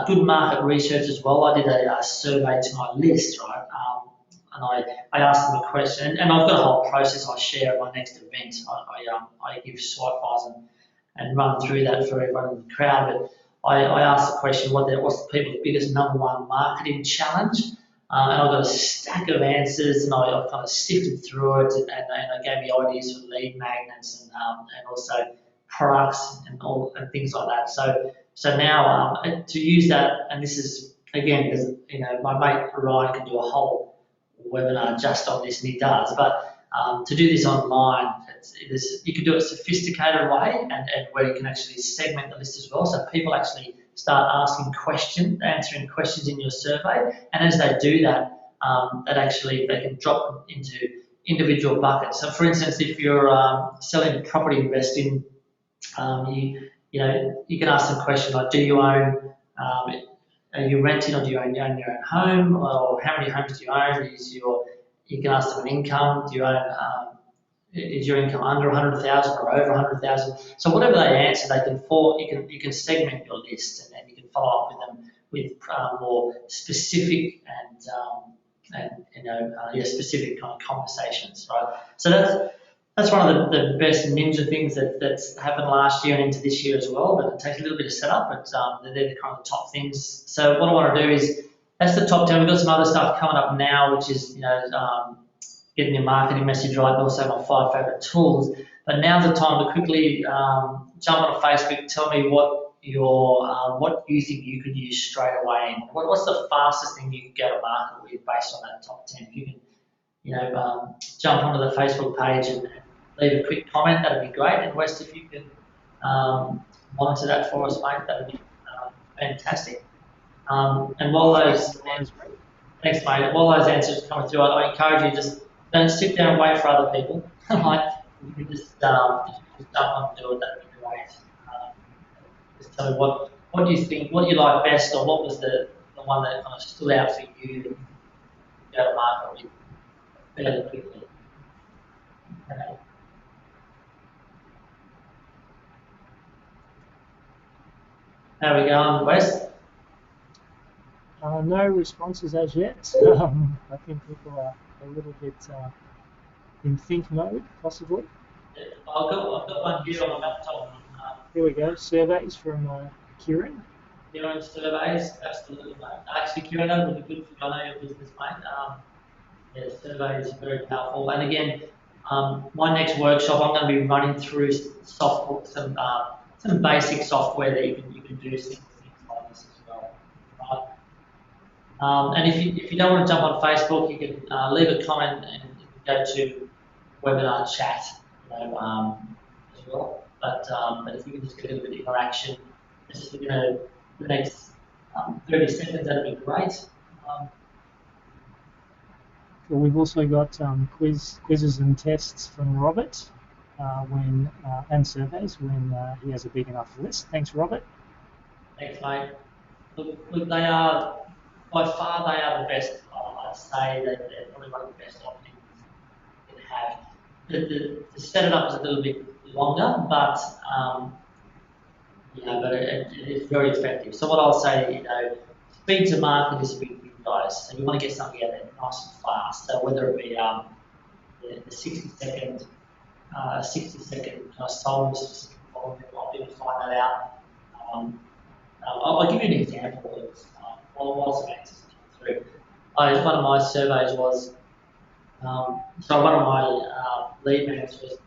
Good market research as well. I did a survey to my list, right? And I asked them a question, and I've got a whole process I share at my next event. I give swipe files and run through that for everyone in the crowd. But I asked the question, what's the people's biggest #1 marketing challenge? And I got a stack of answers, and I kind of sifted through it, and I gave me ideas for lead magnets and also products and things like that. So now to use that, and this is again, because my mate Ryan can do a whole webinar just on this, and he does. But to do this online, you can do it a sophisticated way, and where you can actually segment the list as well. So people actually start answering questions in your survey, and as they do that, they can drop into individual buckets. So, for instance, if you're selling property investing, you can ask them a question like, do you own? Are you renting, or do you own your own home? Or how many homes do you own? You can ask them an income. Do you own? Is your income under 100,000 or over 100,000? So whatever they answer, you can segment your list, and you can follow up with them with more specific specific kind of conversations, right? So that's one of the best ninja things that's happened last year and into this year as well. But it takes a little bit of setup, but they're the kind of top things. So what I want to do is, that's the top 10. We've got some other stuff coming up now, which is getting your marketing message right, and also my 5 favorite tools. But now's the time to quickly jump on Facebook. Tell me what you think you could use straight away. What's the fastest thing you could go to market with based on that top 10? If you can, jump onto the Facebook page and leave a quick comment, that'd be great. And West, if you could monitor that for us, mate, that'd be fantastic. And while those thanks, mate. While those answers are coming through, I encourage you, just don't sit there and wait for other people. Like, you can just jump on and do it. That'd be great. Just tell me what do you think, what you like best, or what was the one that kind of stood out for you to go to market with fairly quickly. Okay. How are we going, Wes? No responses as yet. I think people are a little bit in think mode, possibly. Yeah, I've got one here on my laptop. Here we go. Surveys from Kieran. Your own surveys, absolutely, mate. Actually, Kieran, that would be good for your business, mate. Surveys is very powerful. And again, my next workshop, I'm going to be running through some basic software that you can do things like this as well. Right? And if you don't want to jump on Facebook, you can leave a comment and go to webinar chat, as well. But if you can just get a little bit of interaction, just the next 30 seconds, that'd be great. But we've also got quizzes and tests from Robert and surveys when he has a big enough list. Thanks, Robert. Thanks, mate. Look, they are, by far, they are the best. I'd say that they're probably one of the best options you can have. The set it up is a little bit longer, but but it is very effective. So what I'll say, speed to market is a big thing, guys. So you want to get something out there nice and fast. So whether it be the 60-second, 60-second kind of sold specific volume, I'll be able to find that out. I'll give you an example of this. While some answers come through, one of my surveys was, one of my lead magnets was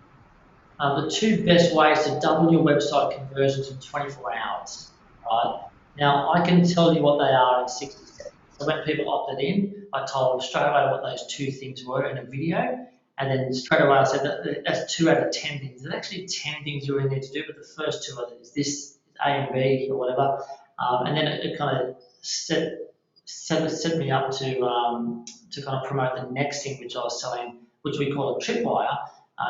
the 2 best ways to double your website conversions in 24 hours. Right? Now, I can tell you what they are in 60 seconds. So when people opted in, I told them straight away what those 2 things were in a video, and then straight away I said that's 2 out of 10 things. There's actually 10 things you really need to do, but the first 2 are this A and B or whatever, and then it kind of set me up to kind of promote the next thing which I was selling, which we call a tripwire.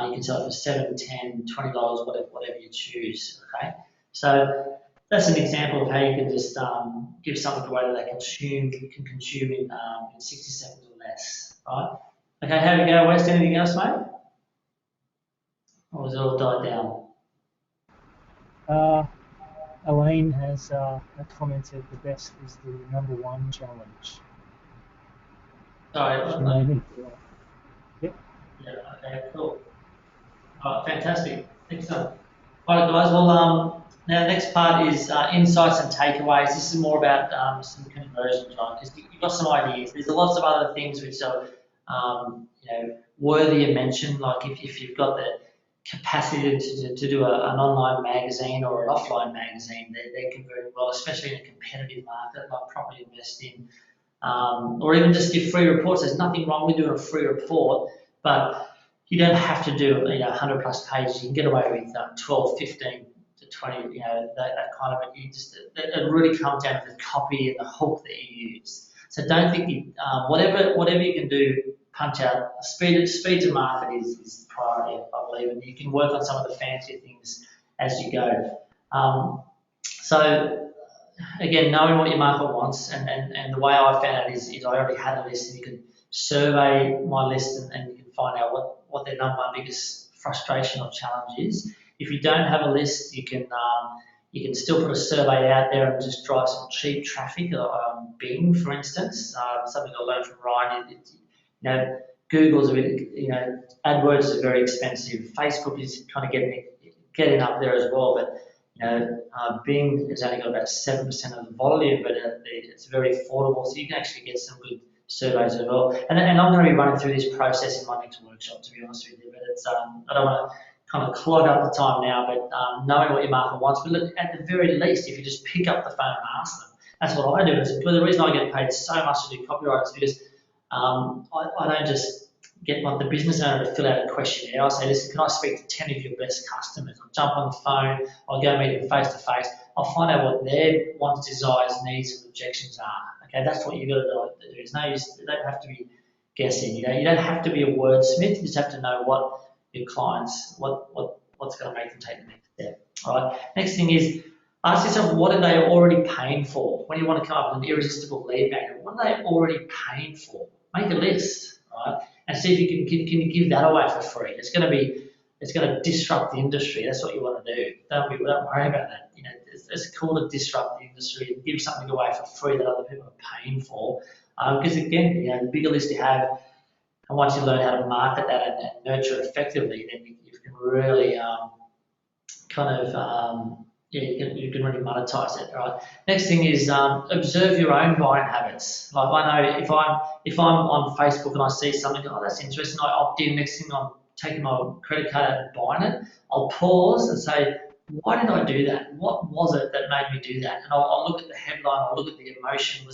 You can sell it for $7, $10, $20, whatever you choose. Okay, so that's an example of how you can just give something away that they can consume in 60 seconds or less. Right? Okay, how do you go, West? Anything else, mate? Or was it all died down? Elaine has commented the best is the #1 challenge. Sorry. Yep. Yeah, okay, cool. All right, fantastic. Excellent. All right, guys, well, now the next part is insights and takeaways. This is more about some conversions, right? Because you've got some ideas. There's lots of other things which are, worthy of mention, like if you've got the capacity to do an online magazine or an offline magazine, they convert well, especially in a competitive market like property investing, or even just give free reports. There's nothing wrong with doing a free report, but you don't have to do 100 plus pages. You can get away with 12, 15 to 20, that kind of it. It really comes down to the copy and the hook that you use. So don't think whatever you can do, punch out. Speed to market is the priority, I believe, and you can work on some of the fancier things as you go. So again, knowing what your market wants, and the way I found out is I already had a list, and you can survey my list and you can find out what their number one biggest frustration or challenge is. If you don't have a list, you can still put a survey out there and just drive some cheap traffic on Bing, for instance. Something I learned from Ryan. Google's a bit, AdWords is very expensive. Facebook is kind of getting up there as well, but Bing has only got about 7% of the volume, but it's very affordable, so you can actually get some good surveys as well. And I'm going to be running through this process in my next workshop, to be honest with you, but it's I don't want to kind of clog up the time now, but knowing what your market wants. But look, at the very least, if you just pick up the phone and ask them, that's what I do. But the reason I get paid so much to do copyright is because I don't just get the business owner to fill out a questionnaire. I say, listen, can I speak to 10 of your best customers? I'll jump on the phone, I'll go meet them face to face, I'll find out what their wants, desires, needs, and objections are. Okay, that's what you've got to do. There's no use, you don't have to be guessing. You don't have to be a wordsmith, you just have to know what your clients, what's going to make them take the next step. All right. Next thing is, ask yourself, what are they already paying for? When you want to come up with an irresistible lead magnet, what are they already paying for? Make a list, right? And see if you can you give that away for free. It's going to disrupt the industry. That's what you want to do. Don't worry about that. It's cool to disrupt the industry and give something away for free that other people are paying for. Because again, the bigger list you have, and once you learn how to market that and nurture it effectively, then you can really you can really monetize it. Right. Next thing is observe your own buying habits. Like I know if I'm on Facebook and I see something, oh, that's interesting, I opt in. Next thing I'm taking my credit card out and buying it. I'll pause and say, why did I do that? What was it that made me do that? And I'll look at the headline. I'll look at the emotion.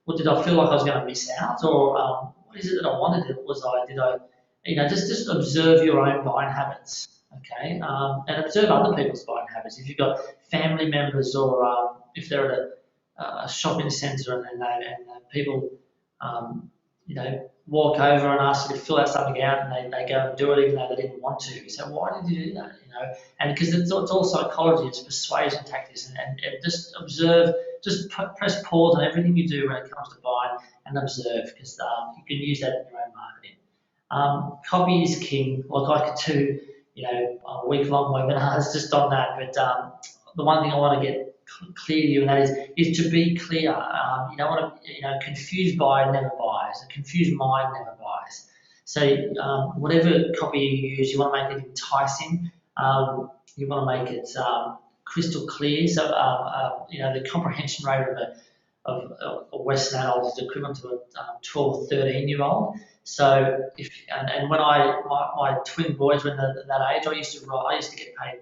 What did I feel like I was going to miss out, or what is it that I wanted? Just observe your own buying habits. Okay, and observe other people's buying habits. If you've got family members, or if they're at a shopping centre and people, walk over and ask you to fill out something out, and they go and do it even though they didn't want to. You say, why did you do that? You know, and because it's all psychology, it's persuasion tactics, and just observe, just press pause on everything you do when it comes to buying and observe, because you can use that in your own marketing. Copy is king. Like I could do, you know, a week-long webinars just on that, but the one thing I want to get clear to you, and that is to be clear. You don't want to, you know, confused buyer never buys. A confused mind never buys. So whatever copy you use, you want to make it enticing. You want to make it crystal clear. So you know, the comprehension rate of a Western adult is equivalent to a 12 or 13-year-old. So and when my twin boys were in that age, I used to get paid.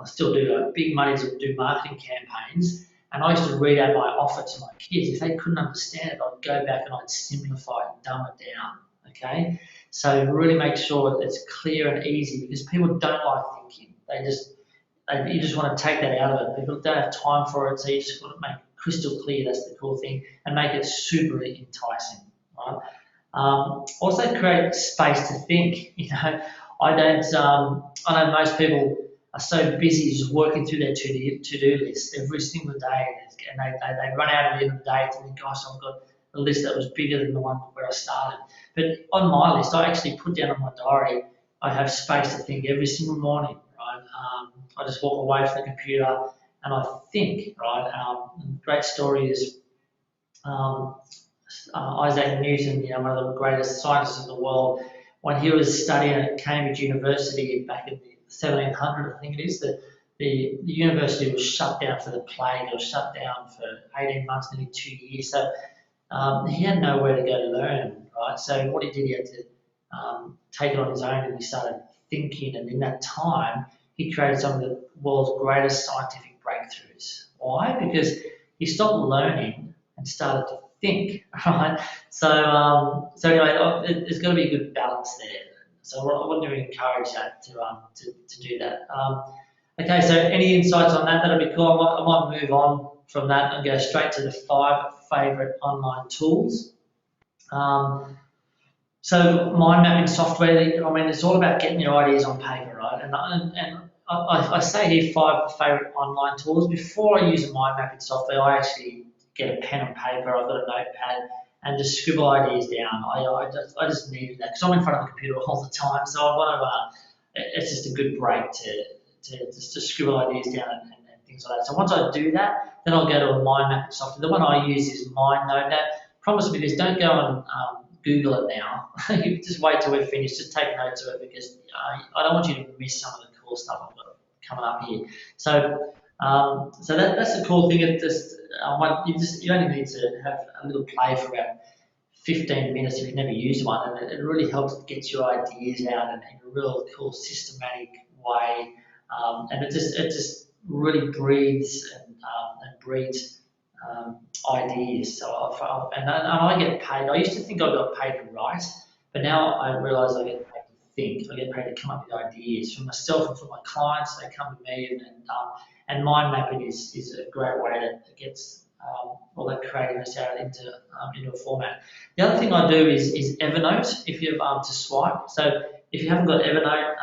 I still do big money to do marketing campaigns, and I used to read out my offer to my kids. If they couldn't understand it, I'd go back and I'd simplify it and dumb it down. Okay, so really make sure that it's clear and easy, because people don't like thinking. You just want to take that out of it. People don't have time for it, so you just want to make it crystal clear. That's the cool thing, and make it super enticing. Right? Also create space to think. You know, I know most people are so busy just working through their to-do list every single day, and they run out at the end of the day thinking, gosh, I've got a list that was bigger than the one where I started. But on my list, I actually put down on my diary, I have space to think every single morning, right? I just walk away from the computer and I think, right? Great story is Isaac Newton, you know, one of the greatest scientists in the world. When he was studying at Cambridge University back in the 1700, I think it is, the university was shut down for the plague. It was shut down for 18 months, nearly 2 years. So he had nowhere to go to learn, right? So what he did, he had to take it on his own, and he started thinking. And in that time, he created some of the world's greatest scientific breakthroughs. Why? Because he stopped learning and started to think, right? So anyway, there's got to be a good balance there. So I want to encourage that to do that. Okay, so any insights on that? That'll be cool. I might move on from that and go straight to the 5 favourite online tools. So mind mapping software, I mean, it's all about getting your ideas on paper, right? And I say here 5 favourite online tools. Before I use a mind mapping software, I actually get a pen and paper. I've got a notepad and just scribble ideas down. I just needed that because I'm in front of the computer all the time. So I want to. It's just a good break to scribble ideas down and things like that. So once I do that, then I'll go to a mind mapping software. The one I use is MindNote. Now, promise me this: don't go and Google it now. You just wait till we're finished. Just take notes of it, because I don't want you to miss some of the cool stuff I've got coming up here. So that's the cool thing. It just you only need to have a little play for about 15 minutes if you've never used one, and it really helps get your ideas out in a real cool systematic way, and it just really breathes and breeds ideas. So and I get paid. I used to think I got paid to write, but now I realise I get paid to think. I get paid to come up with ideas for myself and for my clients. They come to me, and mind mapping is a great way to get all that creativeness out into a format. The other thing I do is Evernote, if you're to swipe. So if you haven't got Evernote,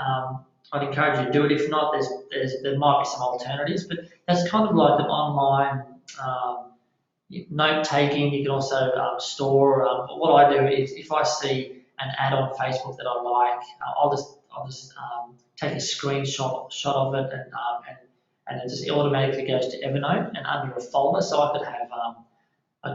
I'd encourage you to do it. If not, there might be some alternatives, but that's kind of like an online note taking. You can also store. What I do is, if I see an ad on Facebook that I like, I'll just take a screenshot of it, and it just automatically goes to Evernote and under a folder. So I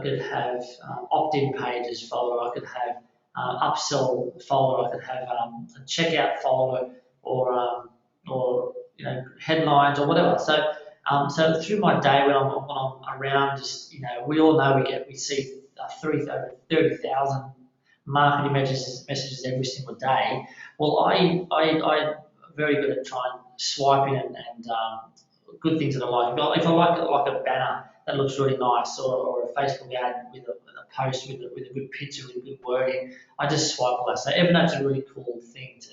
could have opt-in pages folder. I could have upsell folder. I could have a checkout folder, or you know, headlines or whatever. So through my day when I'm around, just, you know, we all know we see 30,000 marketing messages every single day. Well, I'm very good at trying swiping and good things that I like. If I like a banner that looks really nice, or a Facebook ad with a post with a good picture with good wording, I just swipe all that. So Evernote's a really cool thing to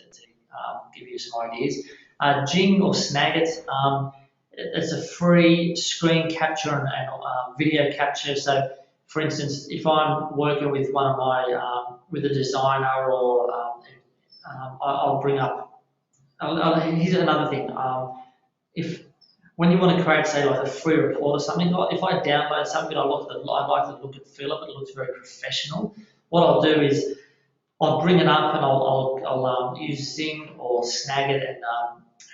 give you some ideas. Jing or Snagit, it's a free screen capture and video capture. So, for instance, if I'm working with one of my with a designer, or I'll bring up. Here's another thing. If when you want to create, say, like a free report or something, if I download something, I like the look and feel of it. It looks very professional. What I'll do is I'll bring it up and I'll use Zing or Snagit,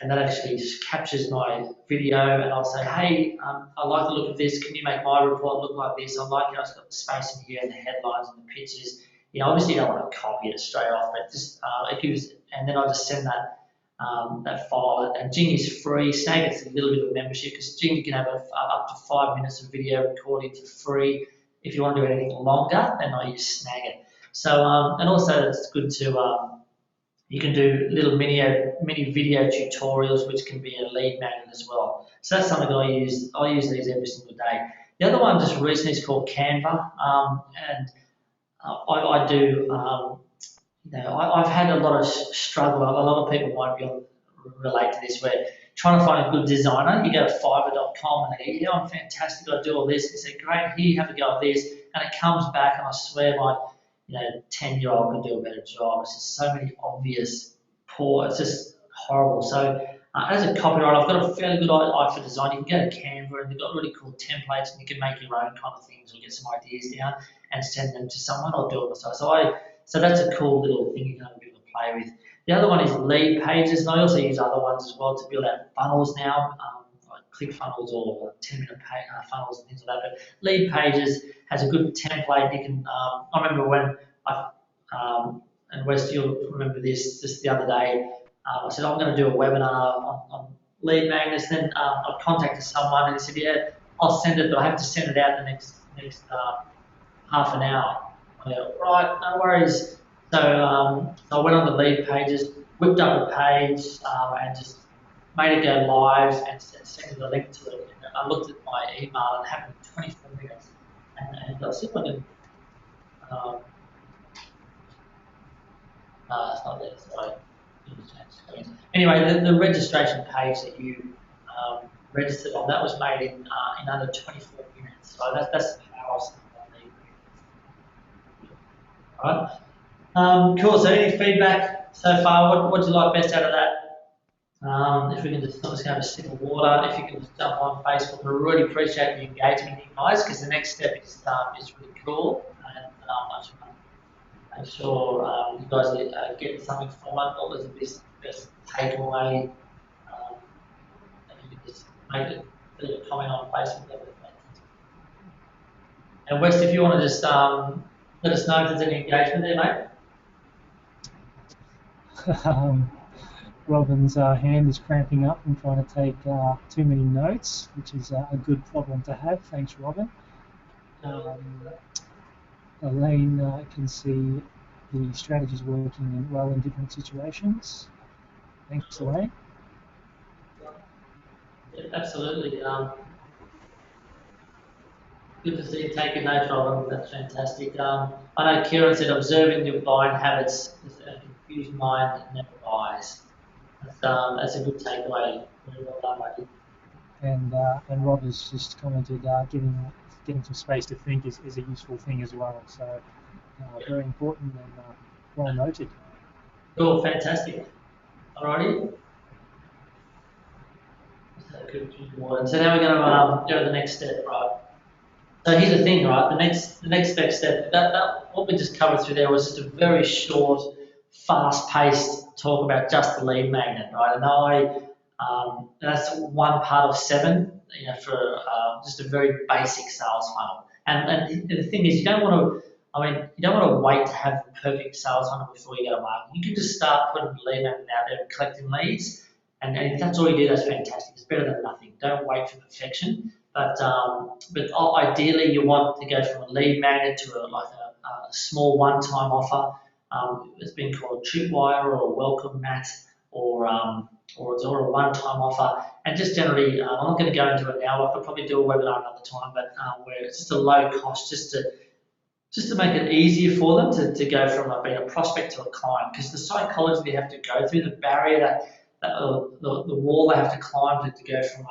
and that actually just captures my video, and I'll say, hey, I like the look of this. Can you make my report look like this? I like how it's got the space in here and the headlines and the pictures. You know, obviously you don't want to copy it straight off, but just it gives, and then I'll just send that file. And Jing is free. Snagit's a little bit of a membership, because Jing, you can have up to 5 minutes of video recording for free. If you want to do anything longer, then I use Snagit. So, and also it's good to, you can do little mini video tutorials, which can be a lead magnet as well. So that's something I use. I use these every single day. The other one just recently is called Canva, and I do, you know, I've had a lot of struggle. A lot of people might be relate to this, where trying to find a good designer, you go to fiverr.com and they go, yeah, I'm fantastic, I do all this. You say, great, here you have a go at this, and it comes back, and I swear my 10-year-old could do a better job. It's just so many obvious poor, it's just horrible. So as a copywriter, I've got a fairly good eye for design. You can go to Canva, and they've got really cool templates, and you can make your own kind of things, or get some ideas down and send them to someone, or do it myself. So that's a cool little thing you can have a bit of a play with. The other one is lead pages, and I also use other ones as well to build out funnels now, like ClickFunnels or 10-minute funnels and things like that. But lead pages has a good template. You can. I remember when and West, you'll remember this just the other day. I said I'm going to do a webinar on lead magnets. Then I contacted someone, and he said, yeah, I'll send it, but I have to send it out the next half an hour. I go, right, no worries. So I went on the lead pages, whipped up a page, and just made it go live, and sent the link to it. And I looked at my email, and it happened in 24 minutes. And I'll see if I can. It's not there, sorry. Anyway, the registration page that you registered on, that was made in under 24 minutes. So that's the power of something like lead. All right. Cool. So any feedback so far? What do you like best out of that? If we can just have a sip of water, if you can just jump on Facebook, we really appreciate the engagement, you guys, because the next step is really cool, and much fun. Make sure you guys are getting something from it. What was the best takeaway? And you can just make it, leave a comment on Facebook. That would be fantastic. And West, if you want to just let us know if there's any engagement there, mate. Robin's hand is cramping up and trying to take too many notes, which is a good problem to have. Thanks, Robin. Elaine can see the strategies working well in different situations. Thanks, Elaine. Yeah, absolutely. Good to see you taking notes, Robin. That's fantastic. I know Kieran said observing your buying habits, a confused mind never buys. That's a good takeaway. Very well done, mate. And Rob has just commented getting some space to think is a useful thing as well. So very important and well noted. Cool, fantastic. Alrighty. So now we're going to go to the next step, right? So here's the thing, right? The next big step. That what we just covered through there was just a very short, fast-paced talk about just the lead magnet, right? And that's one part of 7, for just a very basic sales funnel. And the thing is, you don't want to wait to have the perfect sales funnel before you go to market. You can just start putting the lead magnet out there and collecting leads. And if that's all you do, that's fantastic. It's better than nothing. Don't wait for perfection. But ideally, you want to go from a lead magnet to a small one-time offer. It's been called a tripwire or a welcome mat, or a one-time offer. And just generally, I'm not going to go into it now. I could probably do a webinar another time, but where it's just a low cost, just to make it easier for them to go from being a prospect to a client. Because the psychology they have to go through, the barrier the wall they have to climb to go from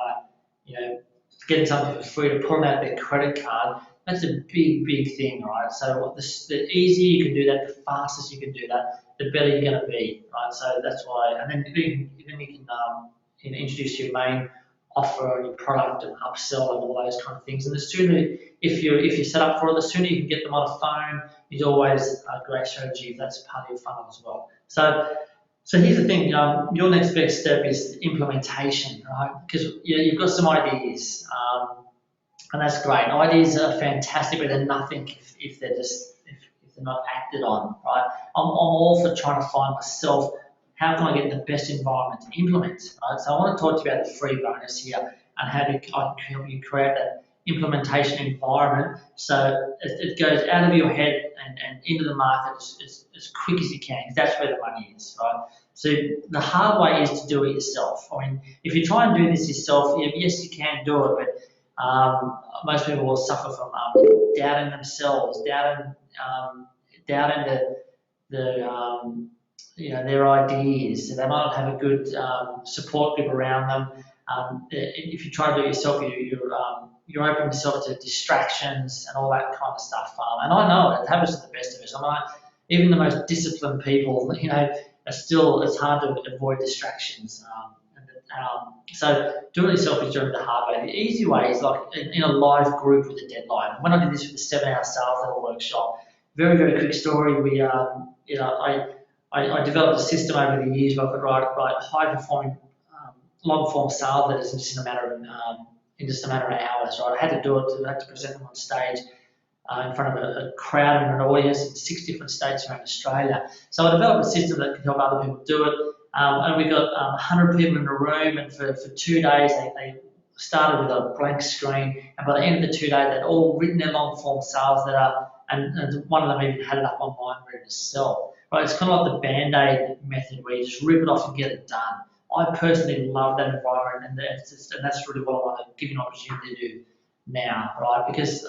getting something for free to pulling out their credit card, That's a big thing, right? So the easier you can do that, the fastest you can do that, the better you're going to be, right? So that's why, and then you can introduce your main offer on your product and upsell and all those kind of things. And the sooner, if you set up for it, the sooner you can get them on a phone is always a great strategy if that's part of your funnel as well. So here's the thing, your next best step is implementation, right? Because you've got some ideas, and that's great. Ideas are fantastic, but they're nothing if they're not acted on, right? I'm all for trying to find myself, how can I get the best environment to implement, right? So I want to talk to you about the free bonus here and how I can help you create that implementation environment so it goes out of your head and into the market as quick as you can, because that's where the money is, right? So the hard way is to do it yourself. I mean, if you try and do this yourself, yes, you can do it, but most people will suffer from doubting themselves, doubting their ideas. So they might not have a good support group around them. If you try to do it yourself, you're opening yourself to distractions and all that kind of stuff. And I know it happens to the best of us. Even the most disciplined people, it's hard to avoid distractions. So doing it yourself is doing it the hard way. The easy way is like in a live group with a deadline. When I did this with the 7-hour sales level workshop, very quick story. I developed a system over the years where I could write high performing long form sales letters in just a matter of hours. Right, I had to do it. I had to present them on stage in front of a crowd and an audience in 6 different states around Australia. So I developed a system that could help other people do it. And we got 100 people in a room, and for 2 days they started with a blank screen, and by the end of the 2 days they'd all written their long form sales letter, and one of them even had it up online ready to sell. Right, it's kind of like the Band-Aid method where you just rip it off and get it done. I personally love that environment, and that's really what I want to give you an opportunity to do now, right? Because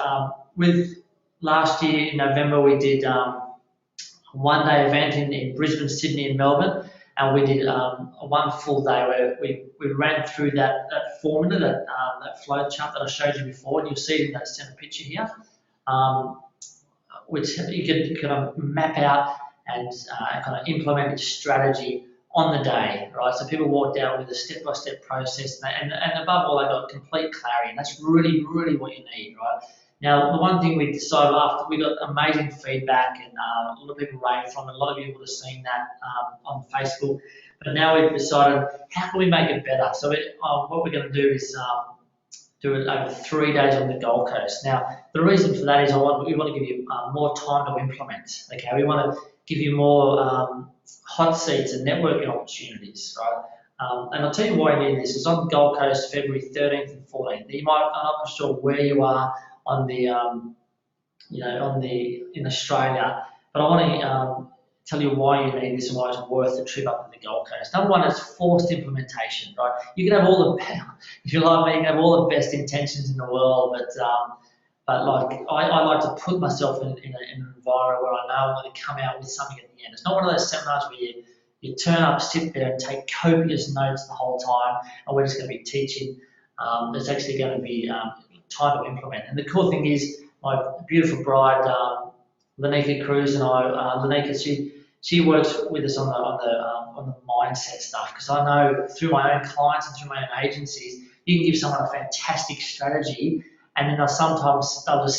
with last year in November we did a one-day event in Brisbane, Sydney, and Melbourne. And we did one full day where we ran through that formula, that flow chart that I showed you before, and you'll see it in that center picture here, which you can kind of map out and kind of implement your strategy on the day, right? So people walked out with a step-by-step process, and above all, they got complete clarity, and that's really what you need, right? Now, the one thing we decided after, we got amazing feedback, and a lot of people raved from it. A lot of you would have seen that on Facebook. But now we've decided, how can we make it better? So what we're going to do is do it over 3 days on the Gold Coast. Now, the reason for that is we want to give you more time to implement. Okay, we want to give you more hot seats and networking opportunities, right? And I'll tell you why I need this. It's on the Gold Coast, February 13th and 14th. I'm not sure where you are on the, in Australia, but I want to tell you why you need this and why it's worth the trip up to the Gold Coast. Number one, it's forced implementation, right? You can have if you like me, you can have all the best intentions in the world, but like I like to put myself in an environment where I know I'm going to come out with something at the end. It's not one of those seminars where you turn up, sit there, and take copious notes the whole time, and we're just going to be teaching. There's actually going to be time to implement. And the cool thing is, my beautiful bride, Lanika Cruz, and Lanika, she works with us on the mindset stuff, because I know through my own clients and through my own agencies, you can give someone a fantastic strategy, and then they'll just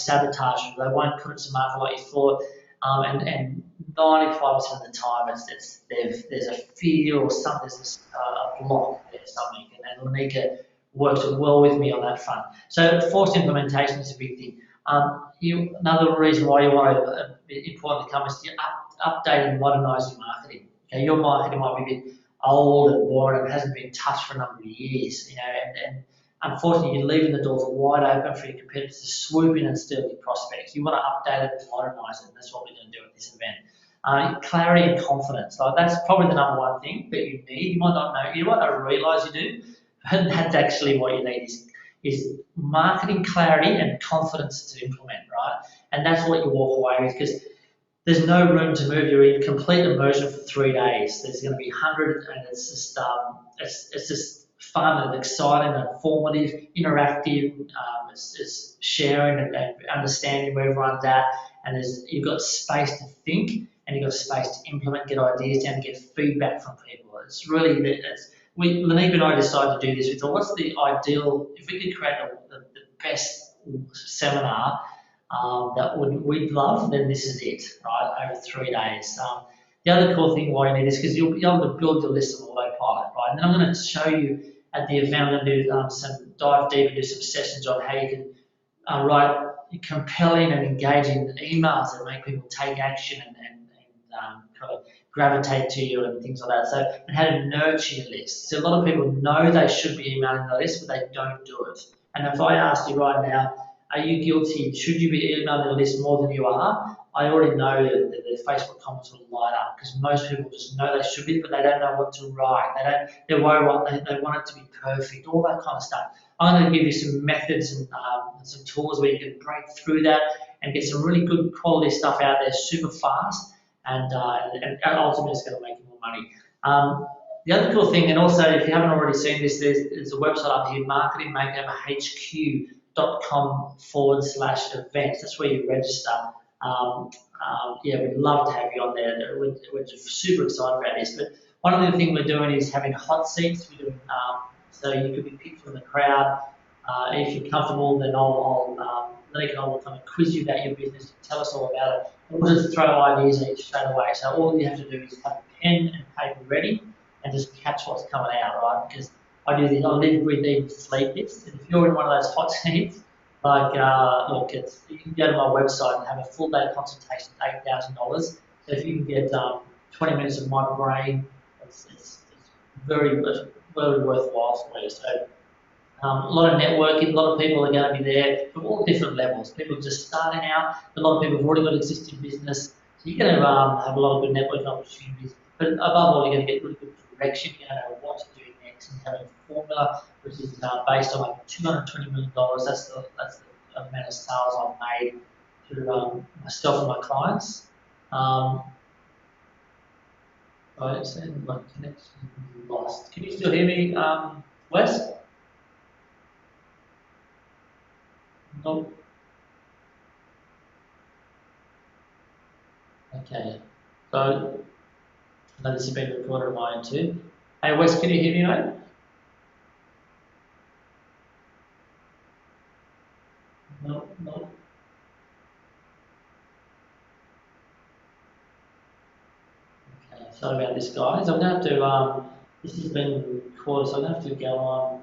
sabotage it. They won't put it to market like you thought, and 95% of the time there's a fear or something, there's a block there, something, and Lanika works well with me on that front. So forced implementation is a big thing. Another reason why you want important to come is to update and modernise your marketing. Okay, your marketing might be a bit old and worn and hasn't been touched for a number of years, and unfortunately you're leaving the doors wide open for your competitors to swoop in and steal your prospects. You want to update it and modernise it, and that's what we're going to do at this event. Clarity and confidence. Like, that's probably the number one thing that you need. You might not know, you might not realise you do, but that's actually what you need is marketing clarity and confidence to implement, right? And that's what you walk away with, because there's no room to move. You're in complete immersion for 3 days. There's going to be hundreds, and it's just fun and exciting and informative, interactive. It's sharing and understanding where everyone's at, and you've got space to think and you've got space to implement, get ideas down, and get feedback from people. It's really Lanique and I decided to do this. We thought, what's the ideal if we could create the best seminar that we'd love, then this is it, right? Over 3 days. The other cool thing why you need this, because you'll be able to build your list on autopilot, right? And then I'm going to show you at the event, I'm going to do dive deep and do some sessions on how you can write compelling and engaging emails that make people take action and kind of gravitate to you and things like that. So, and how to nurture your list. So a lot of people know they should be emailing the list, but they don't do it. And if I asked you right now, are you guilty? Should you be emailing the list more than you are? I already know that the Facebook comments will light up because most people just know they should be, but they don't know what to write. They're worried what they want it to be perfect, all that kind of stuff. I'm going to give you some methods and some tools where you can break through that and get some really good quality stuff out there super fast, and ultimately it's going to make you more money. The other cool thing, and also if you haven't already seen this, there's a website up here, marketingmakeoverhq.com/events. That's where you register. Yeah, we'd love to have you on there. We're super excited about this. But one of the things we're doing is having hot seats. We're doing, so you could be picked from the crowd. If you're comfortable, then Lanique and I will come and quiz you about your business, tell us all about it. And we'll just throw ideas at you straight away. So all you have to do is have a pen and paper ready and just catch what's coming out, right? Because I do this, I live, breathe, eat, sleep this. And if you're in one of those hot seats, like, look, you can go to my website and have a full day consultation at $8,000. So if you can get 20 minutes of my brain, it's very worthwhile for you. So a lot of networking, a lot of people are going to be there from all different levels. People just starting out, a lot of people have already got existing business. So you're going to have a lot of good networking opportunities. But above all, you're going to get really good direction. You're going to know what to do next and have a formula which is based on like $220 million. That's the amount of sales I've made through myself and my clients. Right, so my connection is lost. Can you still hear me, Wes? Nope. Okay. So, I know this has been recorded on my end too. Hey Wes, can you hear me, mate? No. Okay, sorry about this, guys. I'm going to have to, this has been recorded, so I'm going to have to go on.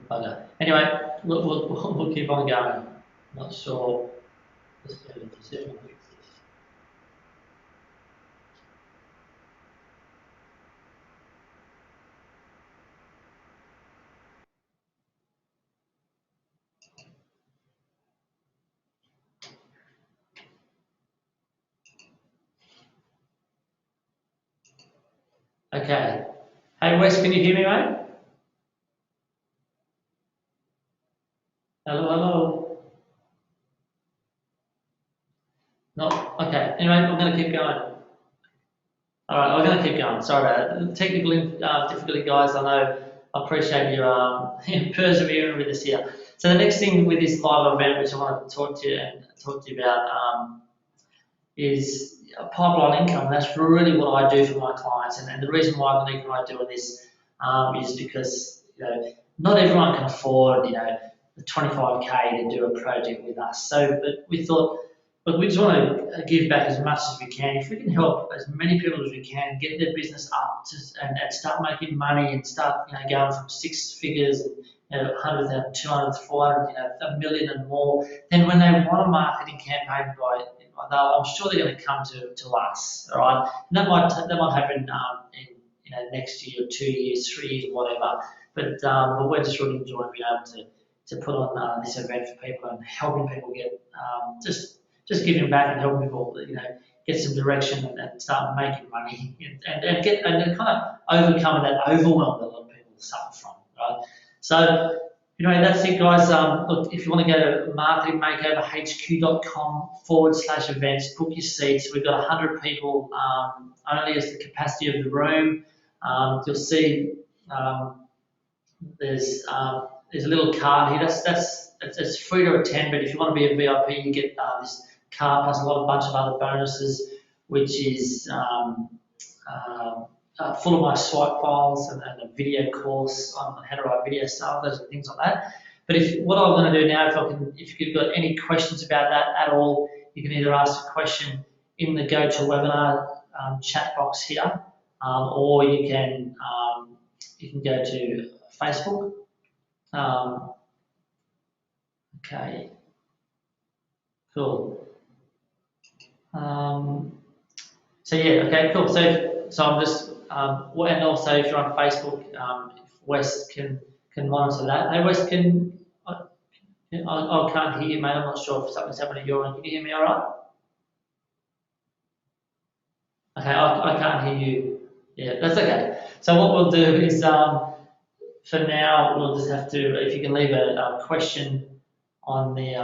Okay. Anyway, we'll keep on going. Not sure. Let's go to 7. Okay. Hey Wes, can you hear me, mate? Hello. No. Okay. Anyway, I'm going to keep going. All right, I'm going to keep going. Sorry about that. Technical difficulty, guys. I appreciate you persevering with us here. So the next thing with this live event, which I want to talk to you about, is pipeline income. That's really what I do for my clients, and the reason why Lanique and I are doing this is because not everyone can afford the 25K to do a project with us. So, but we thought, look, we just want to give back as much as we can. If we can help as many people as we can get their business up and start making money and start going from 6 figures, 100,000, 200, 400, $1 million and more, then when they want a marketing campaign, I'm sure they're going to come to us. All right, and that might happen in next year, 2 years, 3 years, whatever. But we're just really enjoying being able to put on this event for people and helping people get just giving back and helping people get some direction and start making money and kind of overcoming that overwhelm that a lot of people suffer from, right? So That's it, guys. Look, if you want to go to marketingmakeoverhq.com/events, book your seats. We've got 100 people, only as the capacity of the room. You'll see there's a little card here. It's free to attend, but if you want to be a VIP, you get this card plus a bunch of other bonuses, which is full of my swipe files and a video course on how to write video stuff, those things like that. But what I'm going to do now, if you've got any questions about that at all, you can either ask a question in the GoToWebinar chat box here, or you can go to Facebook. Okay, cool. So yeah, okay, cool. So I'm just, and also if you're on Facebook, West can monitor that. Hey, West, I can't hear you, mate. I'm not sure if something's happening at your end. Can you hear me all right? Okay, I can't hear you. Yeah, that's okay. So what we'll do is, for now, we'll just have to, if you can leave a question on the,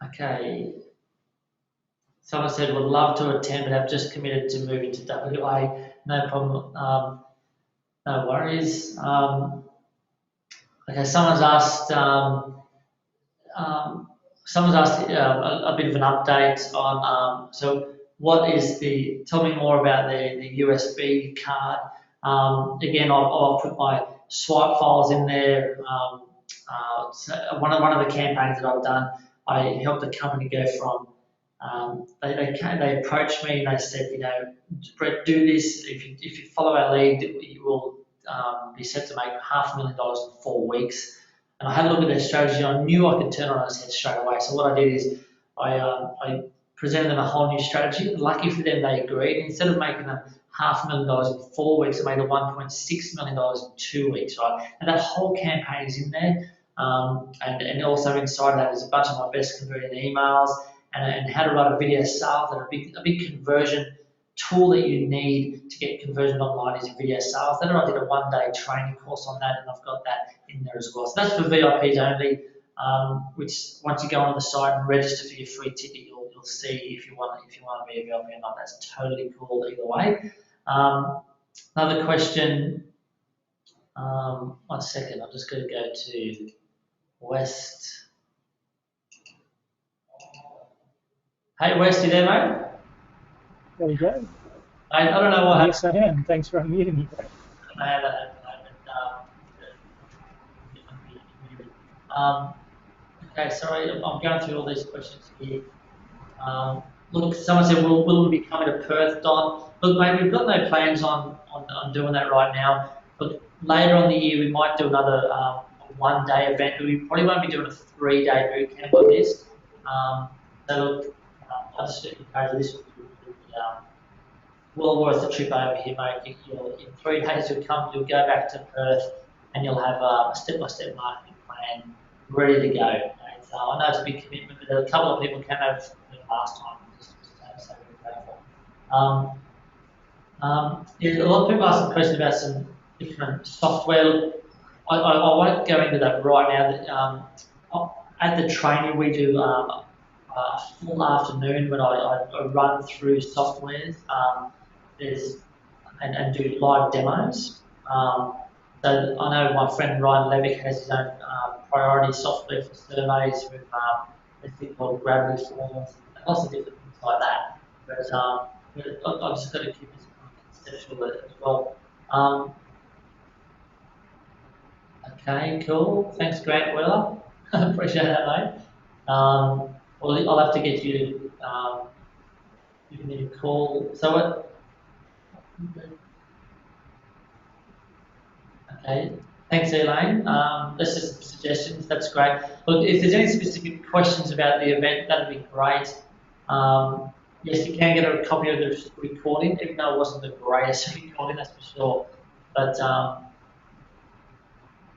okay. Someone said, would love to attend, but have just committed to moving to WA. No problem. No worries. Okay, someone's asked a bit of an update on, so what is tell me more about the USB card. Again, I'll put my swipe files in there. So one of the campaigns that I've done, I helped a company go from, they approached me and they said, Bret, do this. If you follow our lead, you will be set to make $500,000 in 4 weeks. And I had a look at their strategy. I knew I could turn on his head straight away. So what I did is I presented them a whole new strategy. Lucky for them, they agreed. Instead of making them $500,000 in 4 weeks, I made it $1.6 million in 2 weeks, right? And that whole campaign is in there. And also inside that is a bunch of my best converting emails and how to write a video sales. And a big conversion tool that you need to get conversion online is video sales. Then I did a 1-day training course on that, and I've got that in there as well. So that's for VIPs only. Which once you go on the site and register for your free ticket, you'll see if you want to be a VIP or not. That's totally cool either way. Another question. 1 second. I'm just going to go to West. Hey West, you there, mate? There you go. I don't know what happened. Yes, I am. Thanks for unmuting me. Okay, sorry, I'm going through all these questions here. Look, someone said, will we be coming to Perth, Don? Look, mate, we've got no plans on doing that right now. But later on the year, we might do another 1-day event. We probably won't be doing a 3-day boot camp like this. So look, I just encourage this will be well worth the trip over here, mate. In 3 days, you'll go back to Perth, and you'll have a step-by-step marketing plan ready to go. And, I know it's a big commitment, but a couple of people came over the last time. So we're grateful. Yeah, a lot of people ask a question about some different software. I won't go into that right now. At the training, we do a full afternoon when I run through softwares and do live demos. So I know my friend Ryan Levick has his own priority software for surveys with a thing called Gravity Forms and lots of different things like that. But I've just got to keep this conceptual as well. Okay, cool. Thanks, Grant Weller. Appreciate that, mate. Well, I'll have to get you to give me a call. So what? Okay. Thanks, Elaine. That's just some suggestions. That's great. Look, if there's any specific questions about the event, that'd be great. Yes, you can get a copy of the recording, even though it wasn't the greatest recording, that's for sure. But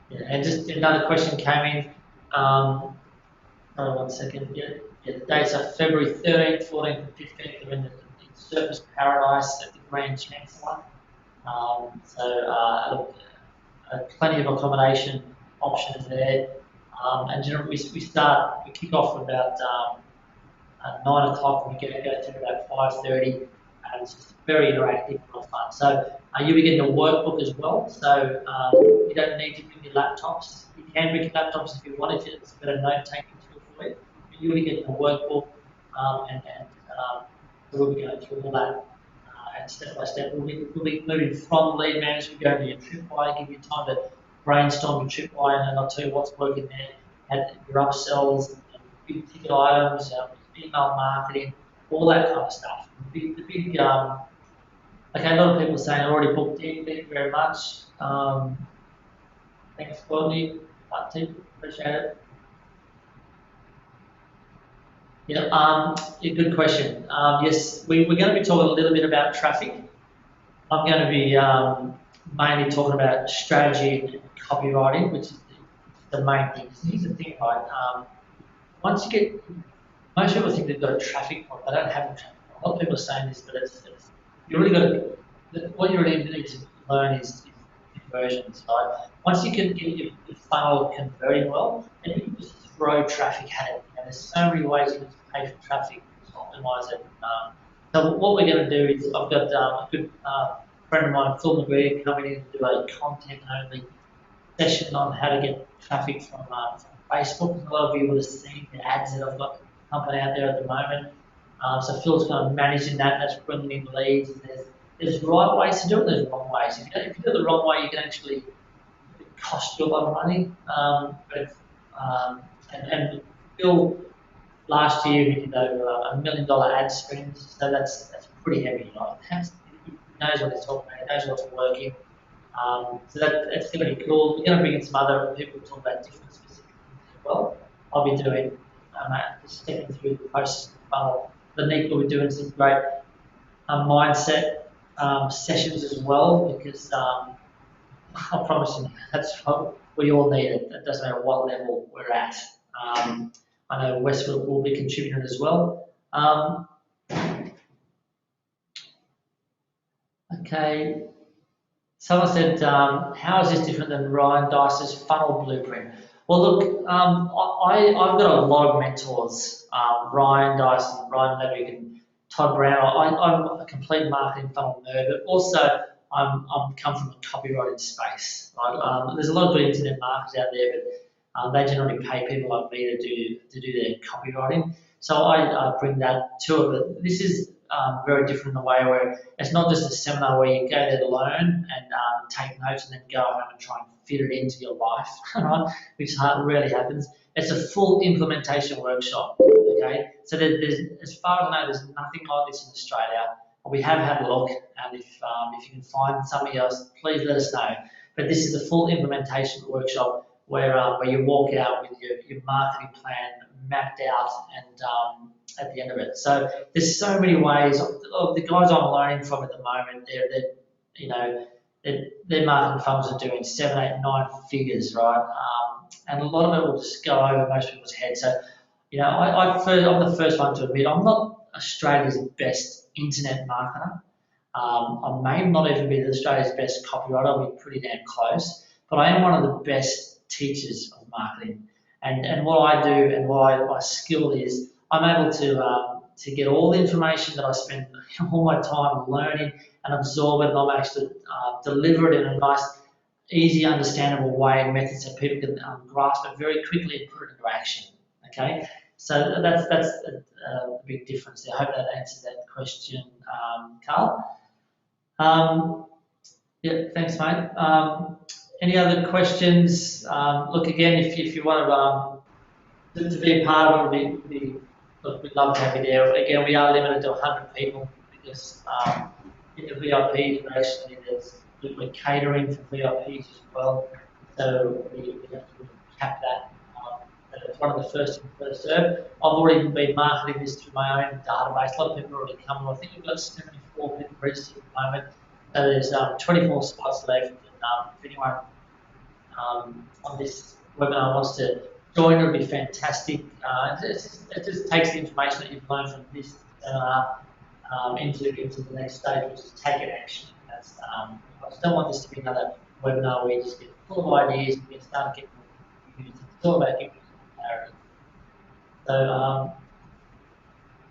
yeah, and just another question came in. Hold on 1 second. Yeah, the dates are February 13th, 14th, and 15th. They're in Surfers Paradise at the Grand Chancellor. Look, plenty of accommodation options there. And generally we kick off about 9 o'clock, and we go through about 5:30, and it's just very interactive and a lot of fun. So you'll be getting a workbook as well, so you don't need to bring your laptops. You can bring your laptops if you wanted to, it's a better note-taking tool for you. But you'll be getting a workbook, so we'll be going through all that and step by step. We'll be moving from lead management, going to your tripwire, give you time to brainstorm your tripwire, and I'll tell you what's working there, and your upsells, big ticket items, email marketing, all that kind of stuff. Okay, a lot of people saying I already booked in. Thank you very much. Thanks, Courtney. Appreciate it. Yeah, good question. Yes, we're going to be talking a little bit about traffic. I'm going to be mainly talking about strategy and copywriting, which is the main thing. Here's the thing, right? Once you get, most people think they've got a traffic point. They don't have a traffic point. A lot of people are saying this, but you really got to. What you really need to learn is conversions, right? Once you can get your funnel converting well, then you can just throw traffic at it. And there's so many ways you can pay for traffic to optimize it. So what we're going to do is I've got a good friend of mine, Phil McGregor, coming in to do a content-only session on how to get traffic from Facebook. A lot of you would have seen the ads that I've got pumping out there at the moment. So Phil's kind of managing that. That's bringing in leads. There's right ways to do it. There's wrong ways. If you do it the wrong way, you can actually cost you a lot of money. And Phil last year he did over $1 million ad spend. So that's pretty heavy. Right? He knows what he's talking about. He knows what's working. So that's going to be cool. We're going to bring in some other people to talk about different specific things as well. I'll be doing just stepping through the process of the funnel. Nick will be doing some great mindset sessions as well, because I promise you that's what we all need it. It doesn't matter what level we're at. I know Westwood will be contributing as well. Okay. Someone said, how is this different than Ryan Dice's funnel blueprint? Well, look, I've got a lot of mentors, Ryan Dice, Ryan Levick, and Todd Brown. I'm a complete marketing funnel nerd, but also I'm come from a copywriting space. Right? There's a lot of good internet marketers out there, but they generally pay people like me to do their copywriting. So I bring that to it. But this is very different in the way where it's not just a seminar where you go there to learn and take notes and then go home and try and fit it into your life, right? Which rarely happens. It's a full implementation workshop. Okay, so there's, as far as I know, there's nothing like this in Australia. We have had a look, and if you can find something else, please let us know. But this is a full implementation workshop where you walk out with your marketing plan mapped out and at the end of it. So there's so many ways. The guys I'm learning from at the moment, their marketing funnels are doing 7, 8, 9 figures, right? And a lot of it will just go over most people's heads. So, I'm the first one to admit I'm not Australia's best internet marketer. I may not even be Australia's best copywriter. I'll be pretty damn close. But I am one of the best teachers of marketing. And what I do and what my skill is, I'm able to get all the information that I spend all my time learning and absorb it, and I'm actually deliver it in a nice, easy, understandable way and method so people can grasp it very quickly and put it into action. Okay, so that's a big difference there. I hope that answers that question, Carl. Yeah, thanks, mate. Any other questions? Look, again, if you want to be a part of it, look, we'd love to have you there. Again, we are limited to 100 people because in the VIPs, we're catering for VIPs as well. So we have to cap that. It's one of the first in, first serve. I've already been marketing this through my own database. A lot of people are already coming. I think we've got 74 people registered at the moment. So there's 24 spots left. If anyone on this webinar wants to join, it would be fantastic. It just takes the information that you've learned from this into the next stage, which is taking action. I just don't want this to be another webinar where you just get full of ideas and you start getting community. It's all about giving clarity. So,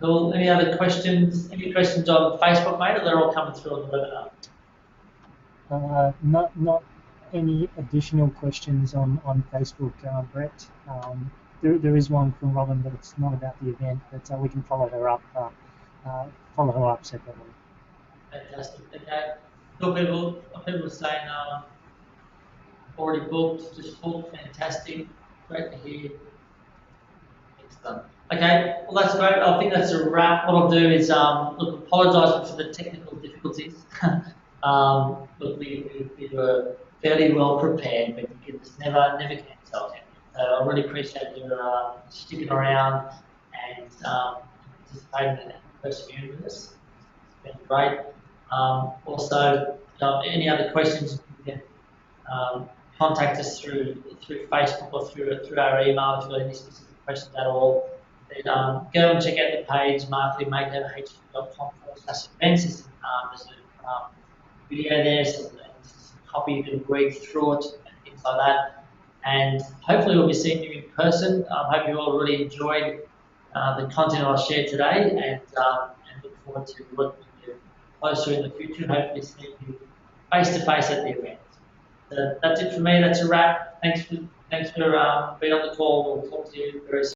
cool. Any other questions? Any questions on Facebook, mate, or they're all coming through on the webinar? Not any additional questions on Facebook, Bret. There is one from Robin, but it's not about the event. But we can follow her up separately. Fantastic. Okay. Cool. People are saying already booked, just booked. Fantastic. Great to hear. Excellent. Okay, well that's great. I think that's a wrap. What I'll do is look, apologise for the technical difficulties. Look, we were fairly well prepared, but you just never can tell. So I really appreciate you sticking around and participating and persevering with us. It's been great. Also, any other questions, you can contact us through Facebook or through our email if you've got any specific questions at all. Then go and check out the page marketingmakeoverhq.com/events. There's a video there, some copy you can read through it and things like that. And hopefully we'll be seeing you in person. I hope you all really enjoyed the content I shared today, and look forward to working with you closer in the future and hopefully seeing you face to face at the event. So that's it for me. That's a wrap. Thanks for being on the call. We'll talk to you very soon.